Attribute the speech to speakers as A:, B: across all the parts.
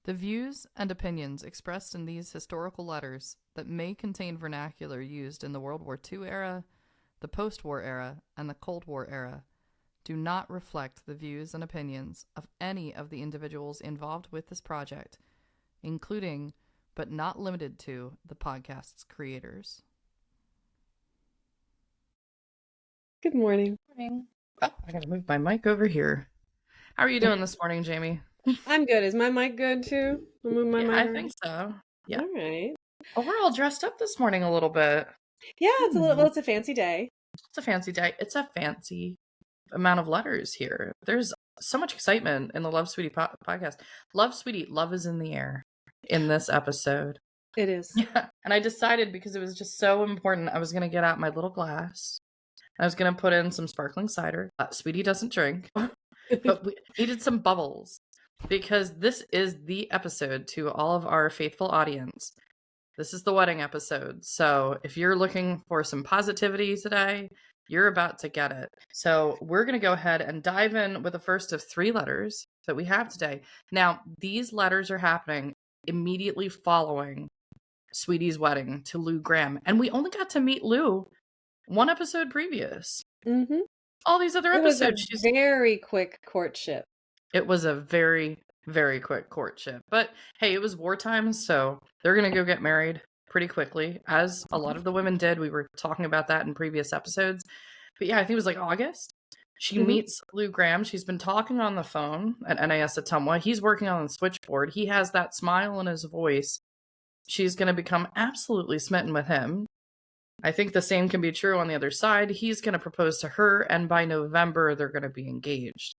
A: The views and opinions expressed in these historical letters that may contain vernacular used in the World War II era, the post-war era, and the Cold War era do not reflect the views and opinions of any of the individuals involved with this project, including, but not limited to, the podcast's creators.
B: Good morning.
A: Morning. Oh, I gotta move my mic over here. How are you doing this morning, Jamie?
B: I'm good. Is my mic good too? I'll move my mic
A: I
B: around.
A: think so. Yeah.
B: All right.
A: Oh, we're all dressed up this morning a little bit.
B: Yeah, it's a fancy day.
A: It's a fancy day. It's a fancy amount of letters here. There's so much excitement in the Love Sweetie podcast. Love Sweetie, love is in the air in this episode.
B: It is.
A: Yeah. And I decided, because it was just so important, I was going to get out my little glass. I was going to put in some sparkling cider. Sweetie doesn't drink, but we needed some bubbles, because this is the episode to all of our faithful audience. This is the wedding episode. So if you're looking for some positivity today, you're about to get it. So we're going to go ahead and dive in with the first of 3 letters that we have today. Now, these letters are happening immediately following Sweetie's wedding to Lew Graham. And we only got to meet Lew one episode previous.
B: Mm-hmm.
A: All these other episodes.
B: It was a very quick courtship.
A: It was a very, very quick courtship. But hey, it was wartime, so they're going to go get married pretty quickly, as a lot of the women did. We were talking about that in previous episodes. But yeah, I think it was like August. She meets Lew Graham. She's been talking on the phone at NAS Ottumwa. He's working on the switchboard. He has that smile in his voice. She's going to become absolutely smitten with him. I think the same can be true on the other side. He's going to propose to her, and by November, they're going to be engaged.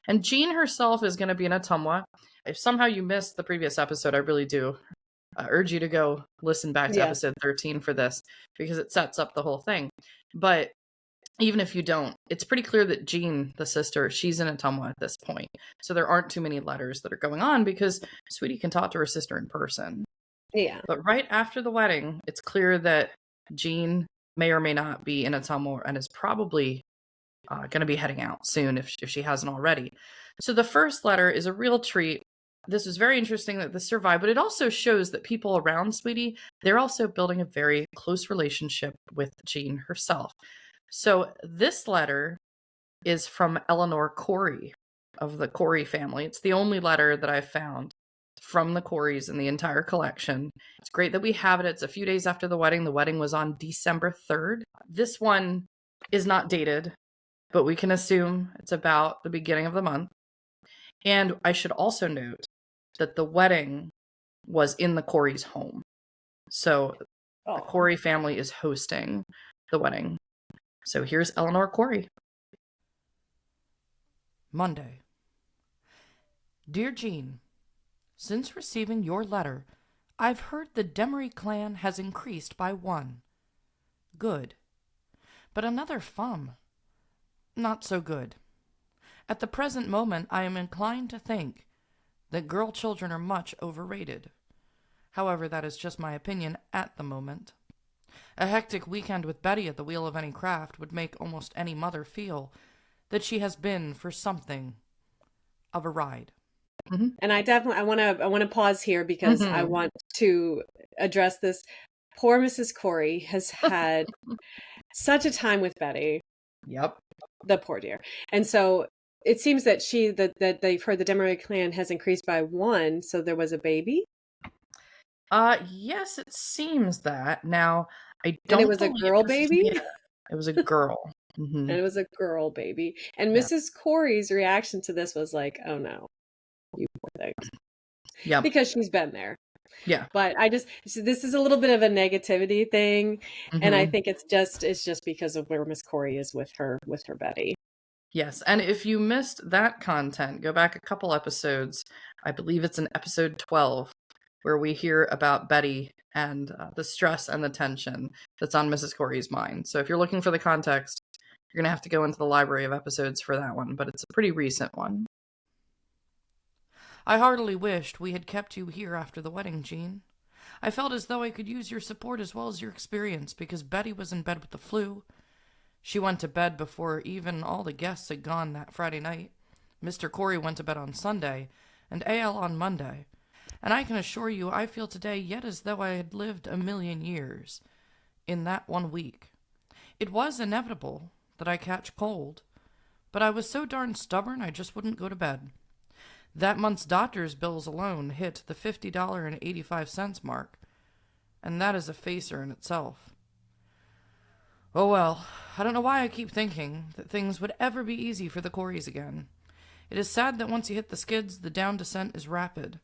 A: And Jeanne herself is going to be in Ottumwa. If somehow you missed the previous episode, I really do urge you to go listen back to episode 13 for this, because it sets up the whole thing. But even if you don't, it's pretty clear that Jeanne, the sister, she's in Ottumwa at this point. So there aren't too many letters that are going on, because Sweetie can talk to her sister in person.
B: Yeah.
A: But right after the wedding, it's clear that Jeanne may or may not be in Ottumwa and is probably going to be heading out soon if she hasn't already. So the first letter is a real treat. This was very interesting that this survived, but it also shows that people around Sweetie, they're also building a very close relationship with Jeanne herself. So this letter is from Eleanor Cory of the Cory family. It's the only letter that I've found from the Corys in the entire collection. It's great that we have it. It's a few days after the wedding. The wedding was on December 3rd. This one is not dated, but we can assume it's about the beginning of the month. And I should also note that the wedding was in the Corys' home. So the Cory family is hosting the wedding. So here's Eleanor Cory. Monday. Dear Jeanne, since receiving your letter, I've heard the Demery clan has increased by 1. Good. But another fum. Not so good. At the present moment, I am inclined to think that girl children are much overrated. However, that is just my opinion at the moment. A hectic weekend with Betty at the wheel of any craft would make almost any mother feel that she has been for something of a ride.
B: Mm-hmm. And I want to pause here, because I want to address this. Poor Mrs. Cory has had such a time with Betty.
A: Yep.
B: The poor dear. And so it seems that that they've heard the Demery clan has increased by 1, so there was a baby.
A: Yes, it seems that. Now, I don't.
B: And it was a girl baby.
A: Yeah, it was a girl.
B: And it was a girl baby. And Mrs. Cory's reaction to this was like, "Oh no, you poor thing." Yeah, because she's been there.
A: Yeah.
B: But this is a little bit of a negativity thing, and I think it's just because of where Miss Cory is with her Betty.
A: Yes, and if you missed that content, go back a couple episodes. I believe it's in episode 12, where we hear about Betty and the stress and the tension that's on Mrs. Cory's mind. So if you're looking for the context, you're going to have to go into the library of episodes for that one, but it's a pretty recent one. I heartily wished we had kept you here after the wedding, Jeanne. I felt as though I could use your support as well as your experience, because Betty was in bed with the flu. She went to bed before even all the guests had gone that Friday night. Mr. Cory went to bed on Sunday, and AL on Monday. and I can assure you I feel today yet as though I had lived a million years in that 1 week. It was inevitable that I catch cold, but I was so darn stubborn I just wouldn't go to bed. That month's doctor's bills alone hit the $50.85 mark, and that is a facer in itself. Oh well, I don't know why I keep thinking that things would ever be easy for the Corys again. It is sad that once you hit the skids, the down descent is rapid.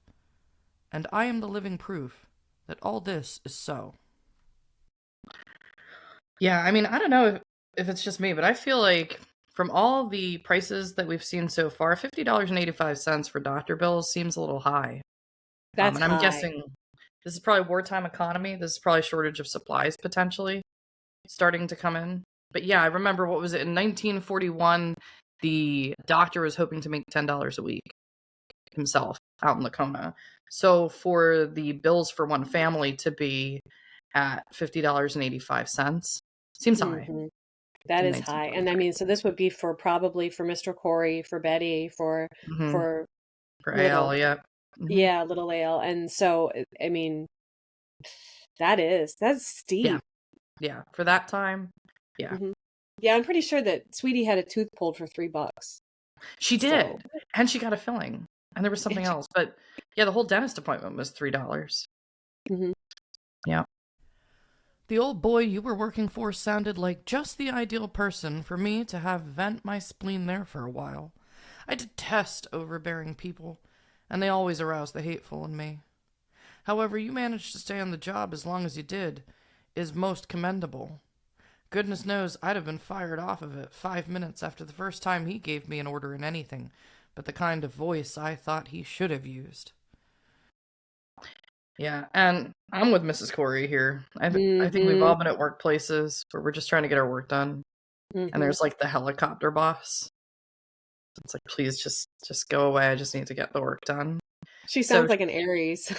A: And I am the living proof that all this is so. Yeah, I mean, I don't know if it's just me, but I feel like from all the prices that we've seen so far, $50.85 for doctor bills seems a little high.
B: That's
A: And I'm
B: high.
A: guessing this is probably wartime economy. This is probably shortage of supplies potentially starting to come in. But yeah, I remember, what was it, in 1941, the doctor was hoping to make $10 a week himself out in Lacona. So for the bills for one family to be at $50.85 seems high
B: Hmm. That
A: in
B: is high. And I
A: 1943.
B: mean, so this would be probably for Mr. Cory, for Betty,
A: Mm-hmm.
B: for
A: For
B: little,
A: AL, yeah. Mm-hmm.
B: yeah, little Ale. And so, I mean, that's
A: Yeah,
B: steep.
A: yeah. For that time, yeah.
B: Hmm. Yeah, I'm pretty sure that Sweetie had a tooth pulled for $3.
A: She
B: So,
A: did. And she got a filling. And there was something else. But yeah, the whole dentist appointment was $3.
B: mhm.
A: Yeah. The old boy you were working for sounded like just the ideal person for me to have vent my spleen there for a while. I detest overbearing people, and they always arouse the hateful in me. However, you managed to stay on the job as long as you did is most commendable. Goodness knows I'd have been fired off of it 5 minutes after the first time he gave me an order in anything but the kind of voice I thought he should have used. Yeah, and I'm with Mrs. Cory here. I think we've
B: Mhm.
A: all been at workplaces where we're just trying to get our work done, and
B: Mhm.
A: there's like the helicopter boss. It's like, please just go away. I just need to get the work done.
B: She
A: So
B: sounds like an Aries.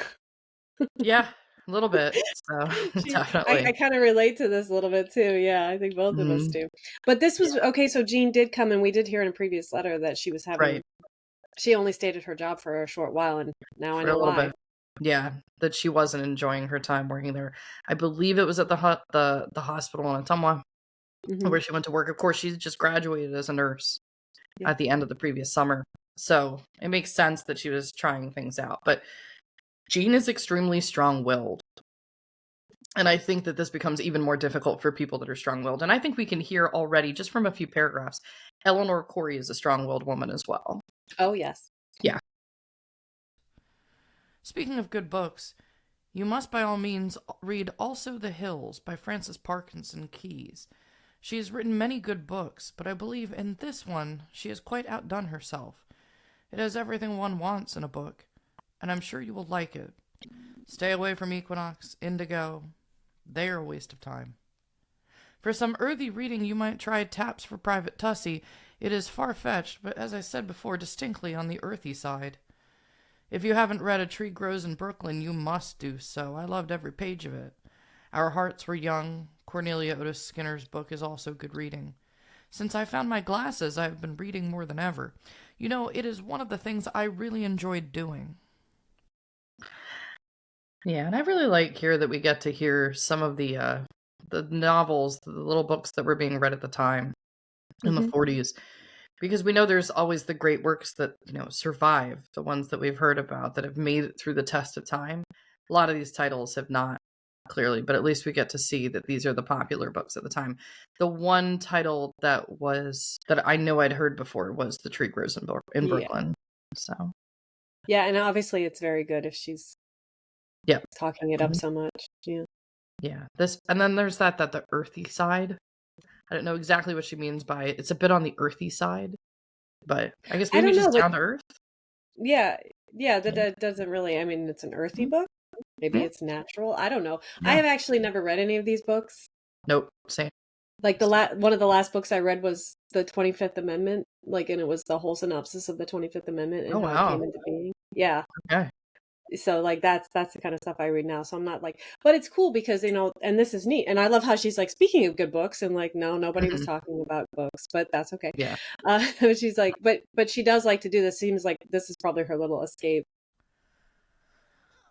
A: yeah, a little bit. So
B: I
A: definitely.
B: kind of relate to this a little bit too. Yeah, I think both of us
A: Mhm.
B: do. But this
A: Yeah,
B: was okay. So Jeanne did come, and we did hear in a previous letter that
A: right.
B: she only stayed at her job for a short while, and now I
A: For a
B: know
A: little
B: why.
A: bit. Yeah, that she wasn't enjoying her time working there. I believe it was at the hospital in Ottumwa
B: Hmm.
A: where she went to work. Of course, she just graduated as a nurse
B: Yeah.
A: at the end of the previous summer. So it makes sense that she was trying things out. But Jean is extremely strong-willed. And I think that this becomes even more difficult for people that are strong-willed. And I think we can hear already, just from a few paragraphs, Eleanor Cory is a strong-willed woman as well.
B: Oh, yes.
A: Yeah. Speaking of good books, you must by all means read Also the Hills by Frances Parkinson Keyes. She has written many good books, but I believe in this one she has quite outdone herself. It has everything one wants in a book, and I'm sure you will like it. Stay away from Equinox, Indigo. They are a waste of time. For some earthy reading, you might try Taps for Private Tussie. It is far-fetched, but as I said before, distinctly on the earthy side. If you haven't read A Tree Grows in Brooklyn, you must do so. I loved every page of it. Our Hearts Were Young, Cornelia Otis Skinner's book, is also good reading. Since I found my glasses, I have been reading more than ever. You know, it is one of the things I really enjoyed doing. Yeah, and I really like here that we get to hear some of the novels, the little books that were being read at the time in the
B: Hmm.
A: 40s, because we know there's always the great works that, survive, the ones that we've heard about that have made it through the test of time. A lot of these titles have not, clearly, but at least we get to see that these are the popular books at the time. The one title that I know I'd heard before was The Tree Grows in
B: Yeah.
A: Brooklyn. So,
B: Yeah, and obviously it's very good if she's
A: yeah.
B: talking it up
A: Mhm.
B: so much. Yeah.
A: Yeah. This, and then there's that the earthy side. I don't know exactly what she means by it. It's a bit on the earthy side, but I guess
B: I
A: maybe
B: don't know,
A: just
B: like,
A: down to earth.
B: yeah, yeah,
A: Yeah.
B: that doesn't really, I mean, it's an earthy
A: Mhm.
B: book. Maybe
A: Yeah.
B: it's natural. I don't know. I
A: Yeah.
B: have actually never read any of these books.
A: Nope. Same.
B: Like one of the last books I read was the 25th Amendment, like, and it was the whole synopsis of the 25th Amendment
A: Oh
B: and how it
A: wow.
B: came into being. Yeah.
A: Okay.
B: So like that's the kind of stuff I read now. So I'm not like, but it's cool because and this is neat. And I love how she's like, speaking of good books, and like, no, nobody was
A: Mhm.
B: talking about books, but that's okay.
A: Yeah.
B: But she's like, but she does like to do this. Seems like this is probably her little escape.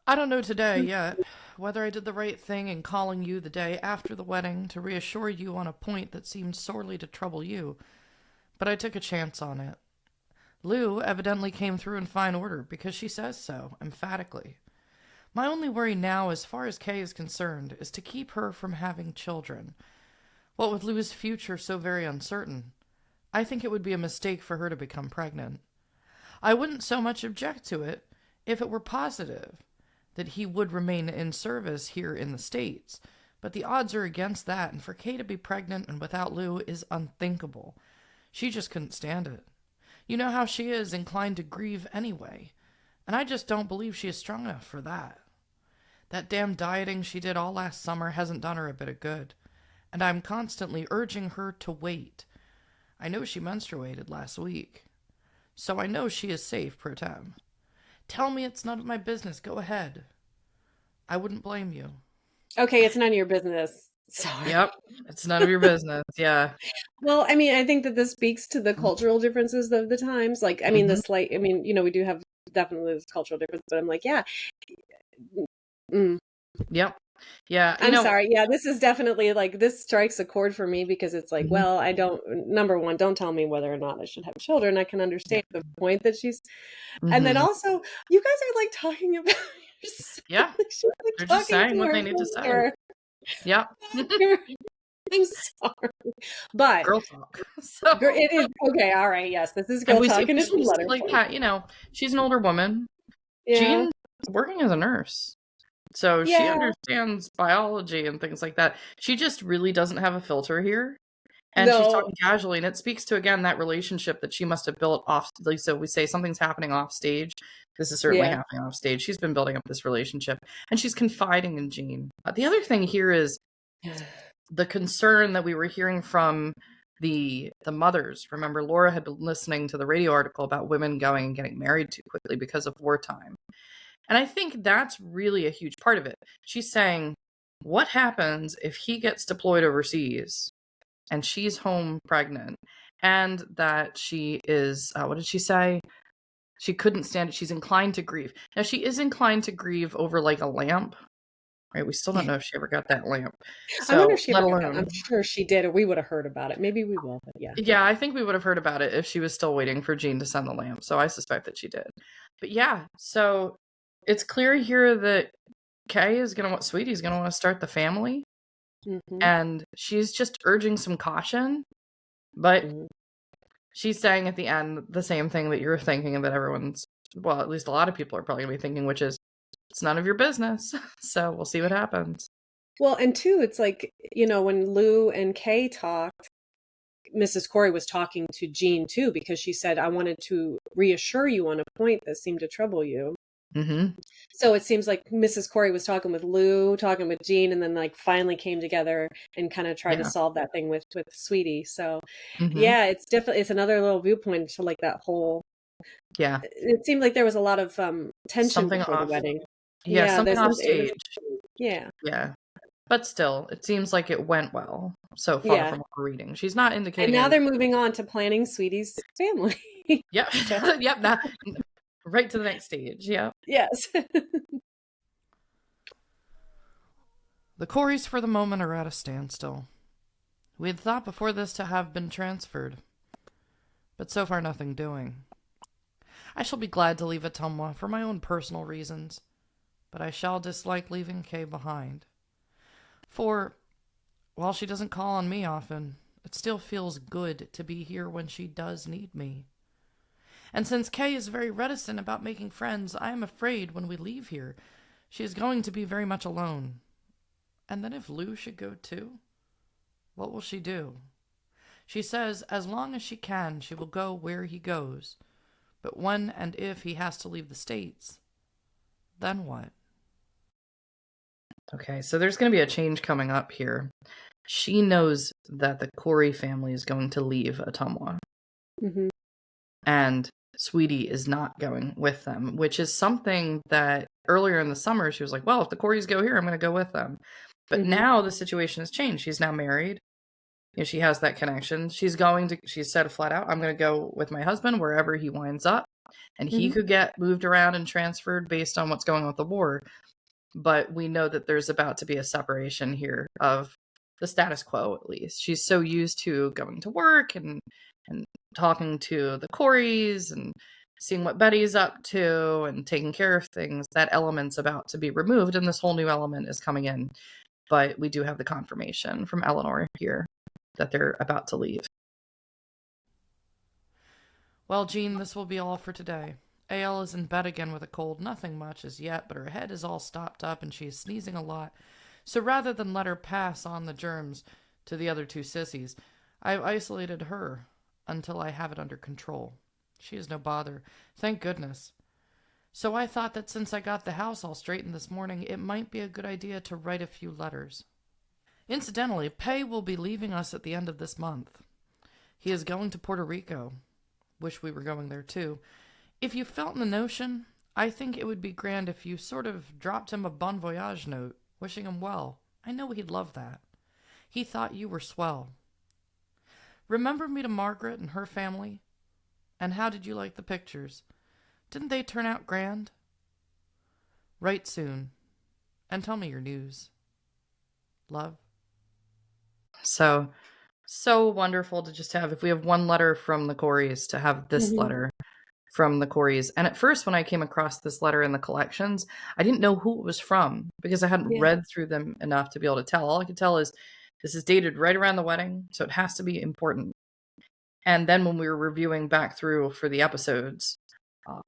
A: I don't know today yet whether I did the right thing in calling you the day after the wedding to reassure you on a point that seemed sorely to trouble you, but I took a chance on it. Lew evidently came through in fine order because she says so, emphatically. My only worry now, as far as Kay is concerned, is to keep her from having children. What with Lew's future so very uncertain, I think it would be a mistake for her to become pregnant. I wouldn't so much object to it if it were positive that he would remain in service here in the States, but the odds are against that, and for Kay to be pregnant and without Lew is unthinkable. She just couldn't stand it. You know how she is, inclined to grieve anyway, and I just don't believe she is strong enough for that. That damn dieting she did all last summer hasn't done her a bit of good, and I'm constantly urging her to wait. I know she menstruated last week, so I know she is safe pro tem. Tell me it's none of my business. Go ahead. I wouldn't blame you.
B: Okay, it's none of your business. Sorry.
A: Yep, it's none of your business. Yeah.
B: Well, I mean, I think that this speaks to the cultural differences of the times. Like, I mean, we do have definitely this cultural difference, but I'm like, yeah.
A: Yep. Yeah.
B: I'm sorry. Yeah, this is definitely like, this strikes a chord for me because it's like, well, number one, don't tell me whether or not I should have children. I can understand the point that she's, and then also, you guys are like talking about yourself.
A: Yeah. They're just saying what they need to say. Yep.
B: I'm sorry, but
A: girl talk. So
B: it is okay. All right, yes, this is girl talk, and it's letter
A: like Pat. She's an older woman.
B: Yeah.
A: Jeanne's working as a nurse, so she understands biology and things like that. She just really doesn't have a filter here, and she's talking casually, and it speaks to again that relationship that she must have built off. Like, so we say something's happening off stage. This is certainly happening off stage. She's been building up this relationship, and she's confiding in Jeanne. The other thing here is the concern that we were hearing from the mothers. Remember, Laura had been listening to the radio article about women going and getting married too quickly because of wartime. And I think that's really a huge part of it. She's saying, what happens if he gets deployed overseas and she's home pregnant, and that she is, what did she say? She couldn't stand it. She's inclined to grieve. Now, she is inclined to grieve over like a lamp. Right, we still don't know if she ever got that lamp. So,
B: I wonder if she ever got it. I'm sure she did, or we would have heard about it. Maybe we will, but yeah.
A: Yeah, I think we would have heard about it if she was still waiting for Jeanne to send the lamp. So I suspect that she did. But yeah, so it's clear here that Kay is going to want, Sweetie's going to want to start the family. And she's just urging some caution. But she's saying at the end the same thing that you're thinking, and that everyone's, well, at least a lot of people are probably going to be thinking, which is, it's none of your business. So we'll see what happens.
B: Well, and two, it's like, when Lew and Kay talked, Mrs. Cory was talking to Jeanne too, because she said, I wanted to reassure you on a point that seemed to trouble you. So it seems like Mrs. Cory was talking with Lew, talking with Jeanne, and then like finally came together and kind of tried to solve that thing with Sweetie. So yeah, it's definitely, it's another little viewpoint to like that whole, it seemed like there was a lot of tension before the wedding.
A: Yeah, something off stage.
B: Yeah.
A: But still, it seems like it went well so far from what we're reading. She's not indicating.
B: And now they're moving on to planning Sweetie's family.
A: Yep. Yep. Now, right to the next stage. Yep.
B: Yes.
A: The Corys for the moment are at a standstill. We had thought before this to have been transferred, but so far nothing doing. I shall be glad to leave Ottumwa for my own personal reasons, but I shall dislike leaving Kay behind. For, while she doesn't call on me often, it still feels good to be here when she does need me. And since Kay is very reticent about making friends, I am afraid when we leave here, she is going to be very much alone. And then if Lew should go too, what will she do? She says as long as she can, she will go where he goes. But when and if he has to leave the States, then what? Okay, so there's going to be a change coming up here. She knows that the Cory family is going to leave Ottumwa. And Sweetie is not going with them, which is something that earlier in the summer she was like, well, if the Corys go here, I'm going to go with them. But now the situation has changed. She's now married. She has that connection. She said flat out, I'm going to go with my husband wherever he winds up. And he could get moved around and transferred based on what's going on with the war. But we know that there's about to be a separation here of the status quo, at least. She's so used to going to work and talking to the Corys and seeing what Betty's up to and taking care of things. That element's about to be removed, and this whole new element is coming in. But we do have the confirmation from Eleanor here that they're about to leave. Well, Jeanne, this will be all for today. AL is in bed again with a cold, nothing much as yet, but her head is all stopped up and she is sneezing a lot. So rather than let her pass on the germs to the other two sissies, I've isolated her until I have it under control. She is no bother, thank goodness. So I thought that since I got the house all straightened this morning, it might be a good idea to write a few letters. Incidentally, Pei will be leaving us at the end of this month. He is going to Puerto Rico. Wish we were going there too. If you felt in the notion, I think it would be grand if you sort of dropped him a bon voyage note, wishing him well. I know he'd love that. He thought you were swell. Remember me to Margaret and her family? And how did you like the pictures? Didn't they turn out grand? Write soon, and tell me your news. Love. So wonderful to just have, if we have one letter from the Corys, to have this letter from the Corys. And at first, when I came across this letter in the collections, I didn't know who it was from because I hadn't read through them enough to be able to tell. All I could tell is this is dated right around the wedding, so it has to be important. And then when we were reviewing back through for the episodes,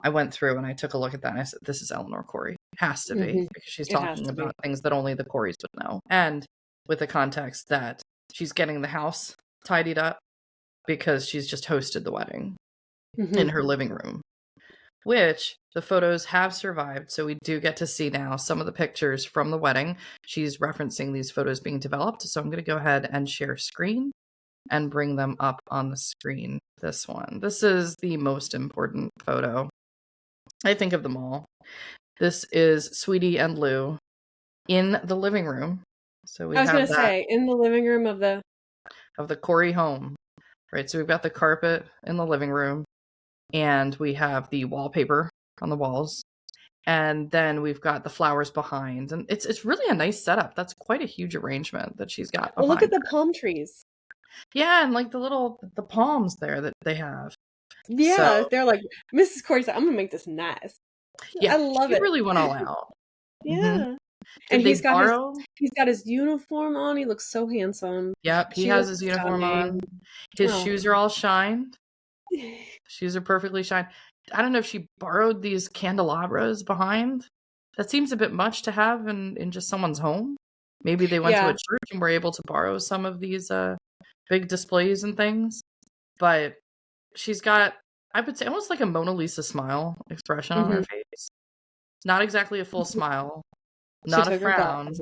A: I went through and I took a look at that and I said, this is Eleanor Cory. Has to be, because she's talking about things that only the Corys would know. And with the context that she's getting the house tidied up because she's just hosted the wedding in her living room, which the photos have survived. So we do get to see now some of the pictures from the wedding. She's referencing these photos being developed. So I'm going to go ahead and share screen and bring them up on the screen. This one. This is the most important photo, I think, of them all. This is Sweetie and Lew in the living room. So I was going to say,
B: in the living room of
A: the Cory home, right? So we've got the carpet in the living room, and we have the wallpaper on the walls, and then we've got the flowers behind, and it's really a nice setup. That's quite a huge arrangement that she's got.
B: Well, look at the palm trees.
A: Yeah, and like the palms there that they have.
B: Yeah, so, they're like, Mrs. Cory said, I'm gonna make this nice.
A: Yeah,
B: I love it.
A: Really went all out.
B: Yeah. And he's got his uniform on. He looks so handsome.
A: Yep, he has his uniform on. His shoes are all shined. Shoes are perfectly shined. I don't know if she borrowed these candelabras behind. That seems a bit much to have in just someone's home. Maybe they went to a church and were able to borrow some of these big displays and things. But she's got, I would say, almost like a Mona Lisa smile expression on her face. Not exactly a full smile. Not a frown.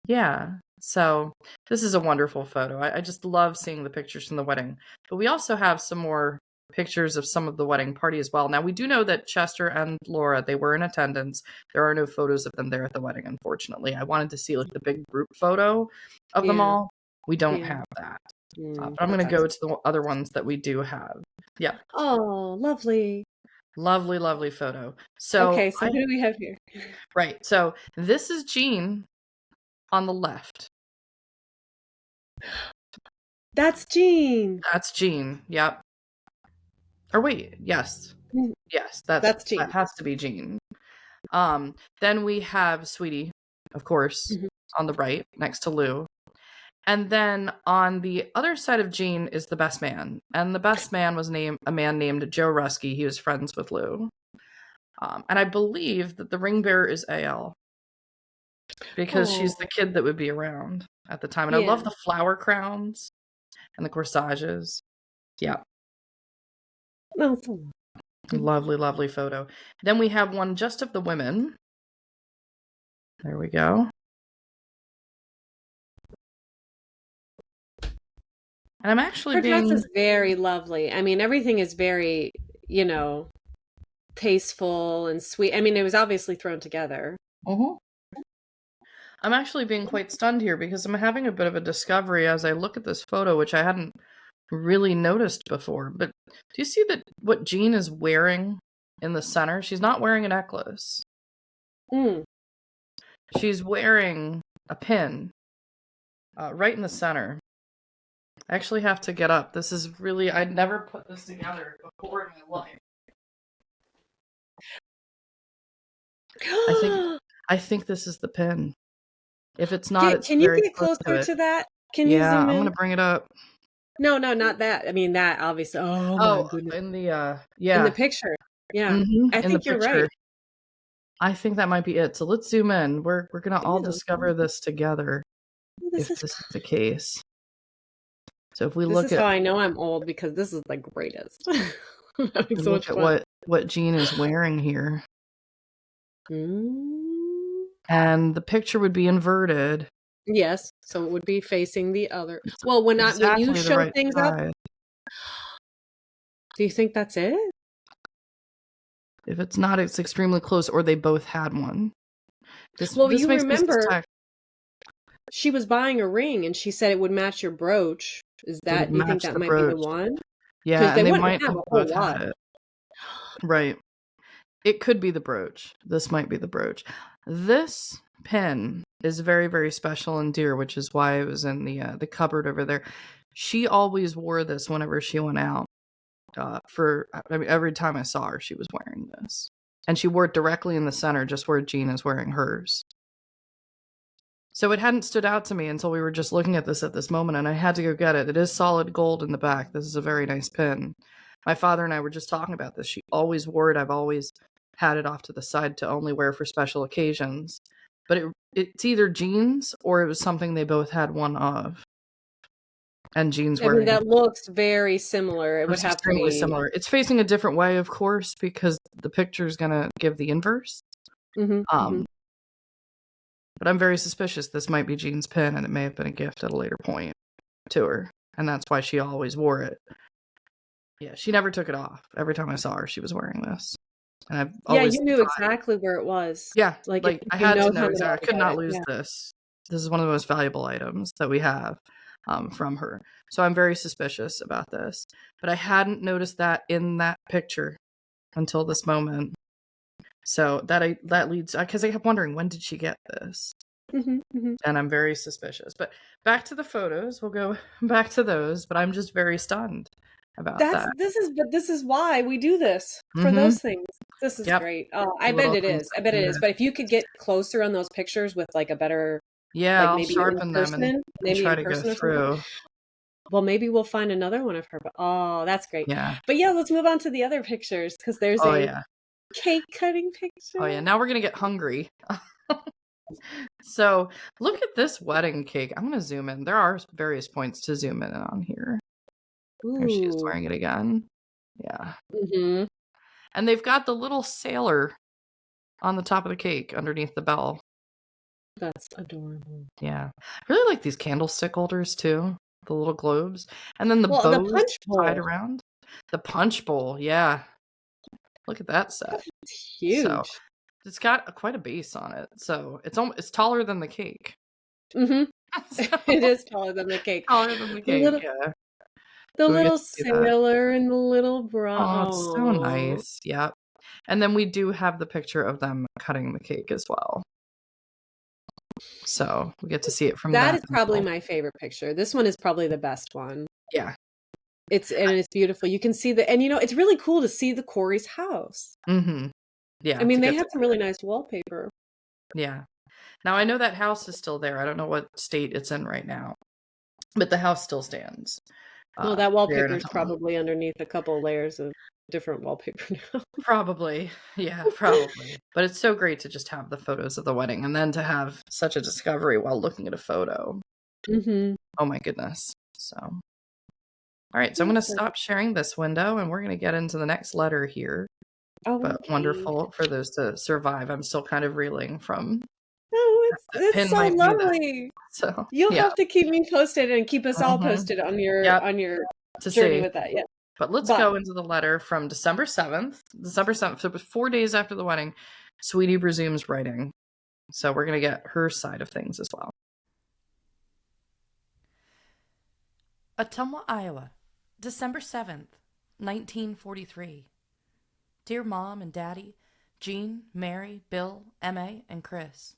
A: Yeah. So this is a wonderful photo. I just love seeing the pictures from the wedding. But we also have some more pictures of some of the wedding party as well. Now, we do know that Chester and Laura, they were in attendance. There are no photos of them there at the wedding, unfortunately. I wanted to see like the big group photo of them all. We don't have that. But I'm going to go to the other ones that we do have. Yeah.
B: Oh, lovely.
A: Lovely, lovely photo. So
B: okay, so who do we have here?
A: Right. So this is Jeanne on the left.
B: That's Jeanne.
A: That's Jeanne. Yep. Or wait, yes. Yes, that's Jeanne. That has to be Jeanne. Then we have Sweetie, of course, on the right, next to Lew. And then on the other side of Jeanne is the best man. And the best man was a man named Joe Rusky. He was friends with Lew. And I believe that the ring bearer is AL. Because she's the kid that would be around at the time. And I love the flower crowns and the corsages. Yeah. Lovely, lovely photo. Then we have one just of the women. There we go. And I'm actually
B: her dress is very lovely. I mean, everything is very, tasteful and sweet. I mean, it was obviously thrown together.
A: I'm actually being quite stunned here because I'm having a bit of a discovery as I look at this photo, which I hadn't really noticed before. But do you see that what Jeanne is wearing in the center? She's not wearing a necklace.
B: Mm.
A: She's wearing a pin right in the center. I actually have to get up. This is really, I'd never put this together before in my life. I think this is the pin. If it's not, it's
B: Can you
A: very
B: get
A: close to
B: closer
A: it.
B: to that? Can you
A: Yeah,
B: zoom
A: I'm
B: in?
A: gonna bring it up.
B: No, not that. I mean that obviously. Oh my
A: Oh,
B: goodness.
A: in the
B: In the
A: yeah.
B: picture. Yeah. I
A: In the
B: think you're right.
A: picture. I think that might be it. So let's zoom in. We're gonna all
B: Ew.
A: discover this together
B: Oh,
A: if this is the case. So if we
B: this
A: look
B: is
A: at
B: how I know I'm old, because this is the greatest. I'm having so much fun.
A: what Jeanne is wearing here.
B: Mm.
A: And the picture would be inverted.
B: Yes, so it would be facing the other.
A: It's
B: Well, when you
A: exactly the
B: show
A: right
B: things up,
A: side.
B: do you think that's it?
A: If it's not, it's extremely close, or they both had one. This
B: Well, you
A: makes me
B: remember
A: suspect
B: she was buying a ring and she said it would match your brooch.
A: it would
B: Do you think
A: match
B: that
A: the
B: might be the
A: brooch.
B: one? Because
A: Yeah,
B: they
A: and they
B: wouldn't
A: might
B: have
A: have
B: a whole
A: both
B: lot.
A: had it. Right. It could be the brooch. This might be the brooch. This pin is very, very special and dear, which is why it was in the cupboard over there. She always wore this whenever she went out. Every time I saw her, she was wearing this. And she wore it directly in the center, just where Jeanne is wearing hers. So it hadn't stood out to me until we were just looking at this moment, and I had to go get it. It is solid gold in the back. This is a very nice pin. My father and I were just talking about this. She always wore it. I've always had it off to the side to only wear for special occasions. But it's either Jeanne's or it was something they both had one of. And Jeanne's
B: I mean,
A: wearing
B: that looks very similar. It would
A: it's
B: have to
A: extremely
B: be.
A: similar. It's facing a different way, of course, because the picture is going to give the inverse.
B: Mm-hmm.
A: But I'm very suspicious this might be Jeanne's pin, and it may have been a gift at a later point to her. And that's why she always wore it. Yeah, she never took it off. Every time I saw her, she was wearing this. And I've always
B: You knew
A: thought,
B: exactly where it was.
A: yeah,
B: Like
A: like I
B: you
A: had
B: know
A: to know
B: somebody
A: exactly.
B: else
A: I could
B: had
A: not
B: it.
A: lose
B: Yeah.
A: this. This is one of the most valuable items that we have from her. So I'm very suspicious about this. But I hadn't noticed that in that picture until this moment. So that leads, because I kept wondering, when did she get this? And I'm very suspicious. But back to the photos. We'll go back to those. But I'm just very stunned about that.
B: This is why we do this, for those things. This is great. Oh, I bet
A: Little
B: it
A: things
B: is. I
A: like
B: bet it is.
A: that.
B: But if you could get closer on those pictures with like a better,
A: Yeah,
B: like
A: I'll
B: maybe in
A: sharpen them and
B: person, maybe
A: try
B: in
A: to go
B: person or something.
A: through.
B: Well, maybe we'll find another one of her. But oh, that's great.
A: Yeah.
B: But yeah, let's move on to the other pictures, because there's
A: Oh
B: a
A: yeah.
B: cake cutting picture.
A: Oh yeah. Now we're gonna get hungry. So look at this wedding cake. I'm gonna zoom in. There are various points to zoom in on here. There she is
B: Ooh.
A: wearing it again. Yeah.
B: Mm-hmm.
A: And they've got the little sailor on the top of the cake underneath the bell.
B: That's adorable.
A: Yeah. I really like these candlestick holders too. The little globes. And then the
B: Well, the
A: bows
B: punch
A: tied
B: bowl.
A: around. The punch bowl, yeah. Look at that set.
B: It's
A: So
B: huge.
A: it's got quite a base on it. So it's taller than the cake.
B: Mm-hmm.
A: So,
B: It is taller than the cake.
A: taller than the
B: The
A: cake,
B: little
A: yeah.
B: the
A: So we get
B: little
A: to see that.
B: sailor and the little bra.
A: Oh, it's so
B: Oh,
A: nice. Yep. And then we do have the picture of them cutting the cake as well. So we get to see it from
B: that
A: that
B: is probably
A: angle.
B: my favorite picture. This one is probably the best one.
A: Yeah.
B: It's beautiful. You can see and it's really cool to see the Cory's house.
A: Mm-hmm. Yeah.
B: I mean,
A: To
B: they
A: get
B: have
A: to
B: some really nice wallpaper.
A: Yeah. Now I know that house is still there. I don't know what state it's in right now, but the house still stands.
B: Well, that
A: There in
B: wallpaper is
A: Atama.
B: probably underneath a couple layers of different wallpaper now.
A: Probably. Yeah, probably. But it's so great to just have the photos of the wedding and then to have such a discovery while looking at a photo.
B: Mm-hmm.
A: Oh my goodness. So, all right. So I'm going to stop sharing this window and we're going to get into the next letter here.
B: Oh,
A: But
B: okay.
A: wonderful for those to survive. I'm still kind of reeling from
B: Oh,
A: that
B: it's
A: pin
B: so
A: might be that.
B: lovely.
A: So
B: You'll
A: yeah.
B: have to keep me posted and keep us all posted on your
A: Yep. To
B: journey
A: see.
B: with that. Yeah.
A: But let's go into the letter from December 7th. December 7th, so it was 4 days after the wedding. Sweetie resumes writing. So we're going to get her side of things as well. Ottumwa, Iowa. December 7th, 1943. Dear Mom and Daddy, Jean, Mary, Bill, Emma, and Chris.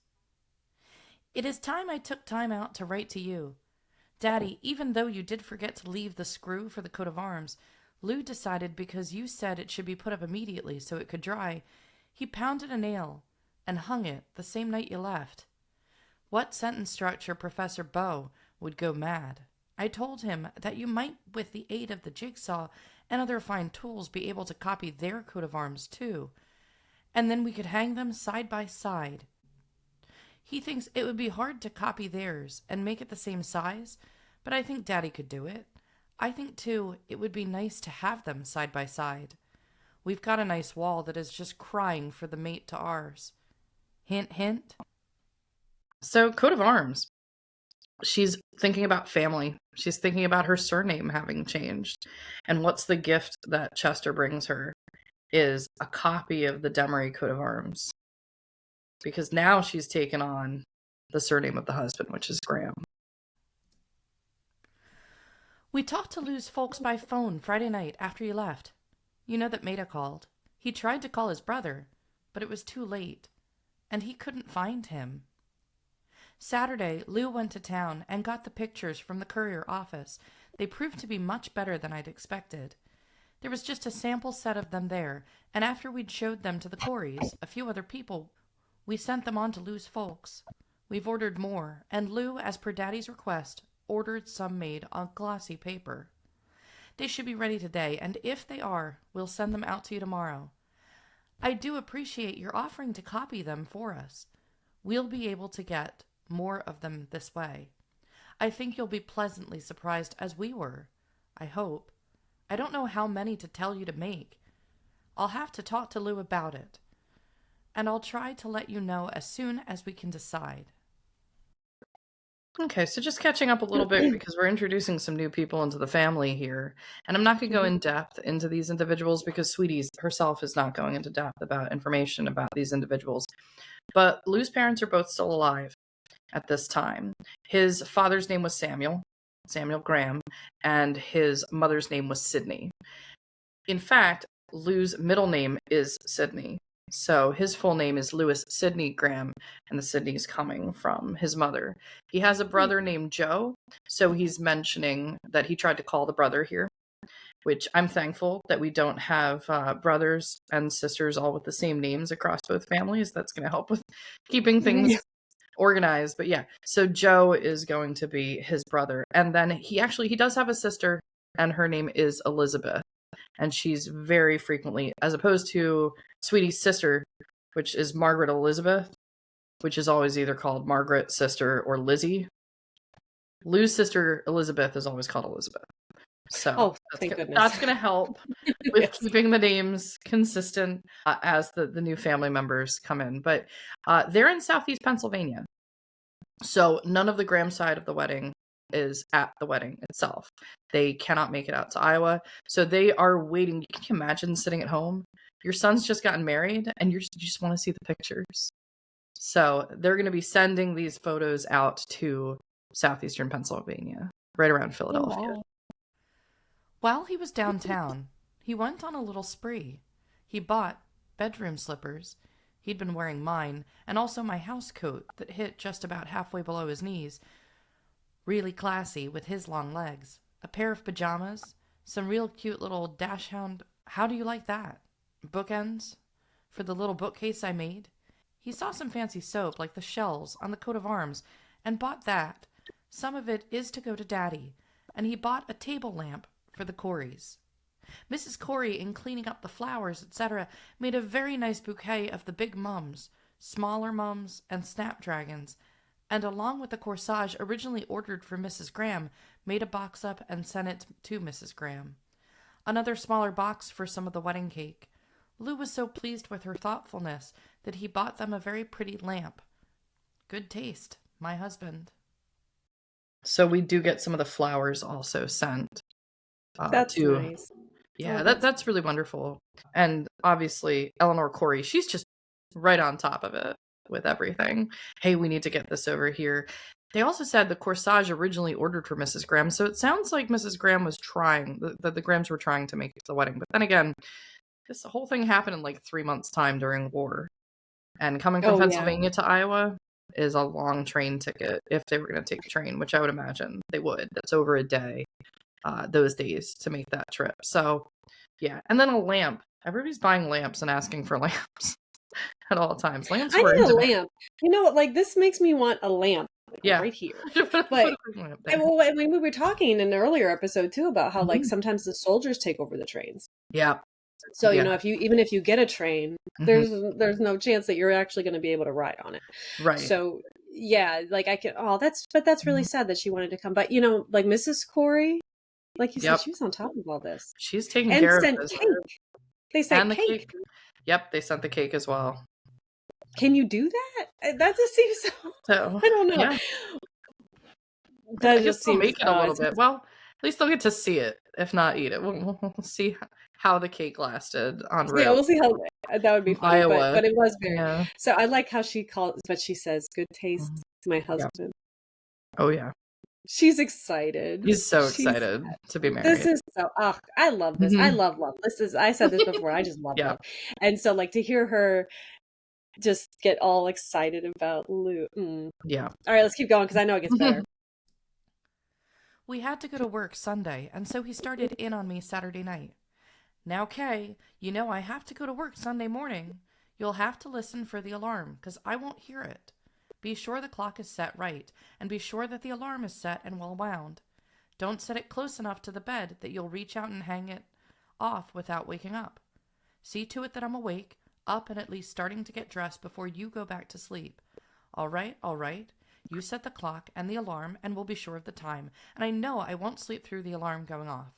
A: It is time I took time out to write to you. Daddy, even though you did forget to leave the screw for the coat of arms, Lew decided because you said it should be put up immediately so it could dry, he pounded a nail and hung it the same night you left. What sentence structure Professor Bow would go mad. I told him that you might, with the aid of the jigsaw and other fine tools, be able to copy their coat of arms too, and then we could hang them side by side. He thinks it would be hard to copy theirs and make it the same size, but I think Daddy could do it. I think, too, it would be nice to have them side by side. We've got a nice wall that is just crying for the mate to ours. Hint, hint. So, coat of arms. She's thinking about family. She's thinking about her surname having changed. And what's the gift that Chester brings her is a copy of the Demery coat of arms. Because now she's taken on the surname of the husband, which is Graham. We talked to Lew's folks by phone Friday night after you left. You know that Maida called. He tried to call his brother, but it was too late, and he couldn't find him. Saturday, Lew went to town and got the pictures from the courier office. They proved to be much better than I'd expected. There was just a sample set of them there, and after we'd showed them to the Corys, a few other people, we sent them on to Lew's folks. We've ordered more, and Lew, as per Daddy's request, ordered some made on glossy paper. They should be ready today, and if they are, we'll send them out to you tomorrow. I do appreciate your offering to copy them for us. We'll be able to get more of them this way. I think you'll be pleasantly surprised as we were. I hope. I don't know how many to tell you to make. I'll have to talk to Lew about it. And I'll try to let you know as soon as we can decide. Okay, so just catching up a little bit because we're introducing some new people into the family here. And I'm not going to go in depth into these individuals because Sweetie herself is not going into depth about information about these individuals. But Lew's parents are both still alive at this time. His father's name was Samuel Graham, and his mother's name was Sydney. In fact, Lew's middle name is Sydney. So his full name is Lewis Sidney Graham, and the Sydney's coming from his mother. He has a brother named Joe, so he's mentioning that he tried to call the brother here, which I'm thankful that we don't have brothers and sisters all with the same names across both families. That's going to help with keeping things organized. But yeah, so Joe is going to be his brother. And then he does have a sister, and her name is Elizabeth. And she's very frequently, as opposed to Sweetie's sister, which is Margaret Elizabeth, which is always either called Margaret, sister, or Lizzie. Lew's sister, Elizabeth, is always called Elizabeth. So that's going to help with keeping the names consistent as the new family members come in. But they're in Southeast Pennsylvania. So none of the Graham side of the wedding is at the wedding itself. They cannot make it out to Iowa. So they are waiting. Can you imagine sitting at home? Your son's just gotten married and you just want to see the pictures. So they're going to be sending these photos out to southeastern Pennsylvania, right around Philadelphia.
B: Oh, wow.
A: While he was downtown, he went on a little spree. He bought bedroom slippers. He'd been wearing mine, and also my house coat that hit just about halfway below his knees. Really classy with his long legs. A pair of pajamas, some real cute little dachshund. How do you like that? Bookends for the little bookcase I made. He saw some fancy soap like the shells on the coat of arms and bought that. Some of it is to go to Daddy, and he bought a table lamp for the Corys. Mrs. Cory, in cleaning up the flowers, etc., made a very nice bouquet of the big mums, smaller mums, and snapdragons, and along with the corsage originally ordered for Mrs. Graham, made a box up and sent it to Mrs. Graham. Another smaller box for some of the wedding cake. Lew was so pleased with her thoughtfulness that he bought them a very pretty lamp. Good taste, my husband. So we do get some of the flowers also sent.
B: That's nice.
A: Yeah, that's really wonderful. And obviously, Eleanor Cory, she's just right on top of it with everything. Hey, we need to get this over here. They also said the corsage originally ordered for Mrs. Graham, so it sounds like Mrs. Graham was trying, that the Grahams were trying to make it to the wedding. But then again, this whole thing happened in like 3 months' time during war. And coming from
B: Oh yeah.
A: Pennsylvania to Iowa is a long train ticket if they were going to take the train, which I would imagine they would. That's over a day, those days, to make that trip. So, yeah. And then a lamp. Everybody's buying lamps and asking for lamps at all times. Lamps
B: I
A: were
B: need
A: in
B: a
A: demand.
B: lamp. You know what? Like this makes me want a lamp, like
A: Yeah.
B: right here.
A: Put
B: But
A: a lamp
B: and,
A: there.
B: well, I mean, we were talking in an earlier episode too about how like
A: Mhm.
B: sometimes the soldiers take over the trains.
A: Yeah.
B: So, you
A: Yeah.
B: know, if you get a train,
A: Mhm.
B: there's no chance that you're actually going to be able to ride on it.
A: Right.
B: So, yeah, like I can that's really
A: Mhm.
B: sad that she wanted to come. But, you know, like Mrs. Cory, like you said,
A: Yep.
B: she was on top of all this
A: She's taking
B: and
A: care of
B: sent
A: business.
B: cake. They sent
A: And the
B: cake.
A: cake. Yep, they sent the cake as well.
B: Can you do that? That just seems so,
A: So,
B: I don't know.
A: yeah.
B: That
A: I guess
B: just
A: they'll
B: seems,
A: make it a little
B: it's,
A: bit. Well, at least they'll get to see it, if not eat it. We'll see how the cake lasted en
B: yeah,
A: route
B: we'll see how that would be
A: from
B: funny.
A: Iowa.
B: But it was very,
A: Yeah.
B: so I like how she calls, but she says, good taste
A: Mhm.
B: to my
A: Yeah.
B: husband.
A: Oh, yeah.
B: She's excited.
A: He's so
B: She's
A: excited to be
B: This
A: married.
B: is so, oh, I love this. I
A: Mhm.
B: love love. This is, I said this before, I just love
A: Yeah.
B: love. And so like to hear her just get all excited about Lou.
A: Yeah.
B: All right, let's keep going because I know it gets better.
A: We had to go to work Sunday, and so he started in on me Saturday night. Now, Kay, you know I have to go to work Sunday morning. You'll have to listen for the alarm, 'cause I won't hear it. Be sure the clock is set right, and be sure that the alarm is set and well wound. Don't set it close enough to the bed that you'll reach out and hang it off without waking up. See to it that I'm awake, up and at least starting to get dressed before you go back to sleep. All right, all right. You set the clock and the alarm, and we'll be sure of the time, and I know I won't sleep through the alarm going off.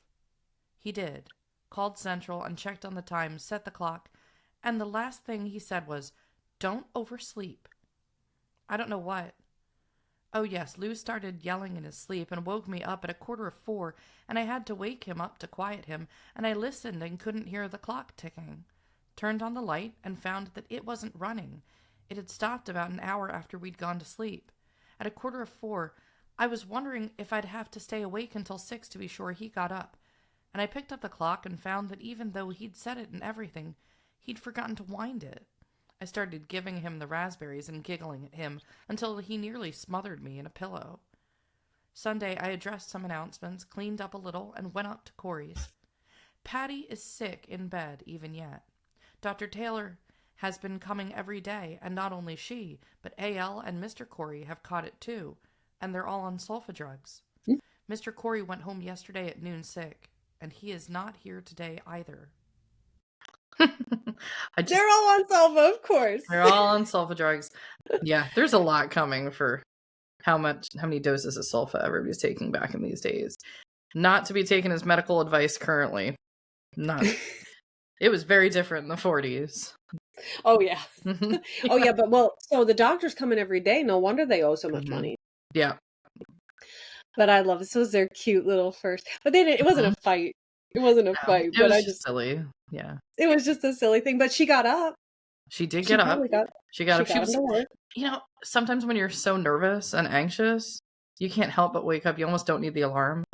A: He did. Called Central and checked on the time, set the clock, and the last thing he said was, "Don't oversleep." I don't know what. Oh yes, Lew started yelling in his sleep and woke me up at 4:15, and I had to wake him up to quiet him, and I listened and couldn't hear the clock ticking. Turned on the light and found that it wasn't running. It had stopped about an hour after we'd gone to sleep. At 4:15, I was wondering if I'd have to stay awake until 6 to be sure he got up, and I picked up the clock and found that even though he'd set it and everything, he'd forgotten to wind it. I started giving him the raspberries and giggling at him until he nearly smothered me in a pillow. Sunday, I addressed some announcements, cleaned up a little, and went up to Cory's. Patty is sick in bed even yet. Dr. Taylor has been coming every day, and not only she, but A.L. and Mr. Cory have caught it too, and they're all on sulfa drugs. Mr. Cory went home yesterday at noon sick, and he is not here today either.
B: They're all on sulfa, of course.
A: They're all on sulfa drugs. Yeah, there's a lot coming for how many doses of sulfa everybody's taking back in these days. Not to be taken as medical advice currently. Not. It was very different in the 40s.
B: Oh yeah. Oh yeah, but well, so the doctors come in every day. No wonder they owe so much money.
A: Yeah.
B: But I love this. Was their cute little first, but they didn't. It wasn't a fight. It wasn't a fight.
A: It
B: But
A: was
B: I
A: just silly. Yeah.
B: it was just a silly thing. But she got up.
A: She did
B: She
A: get up.
B: probably got.
A: She got up. She
B: got
A: was,
B: into work.
A: sometimes when you're so nervous and anxious, you can't help but wake up. You almost don't need the alarm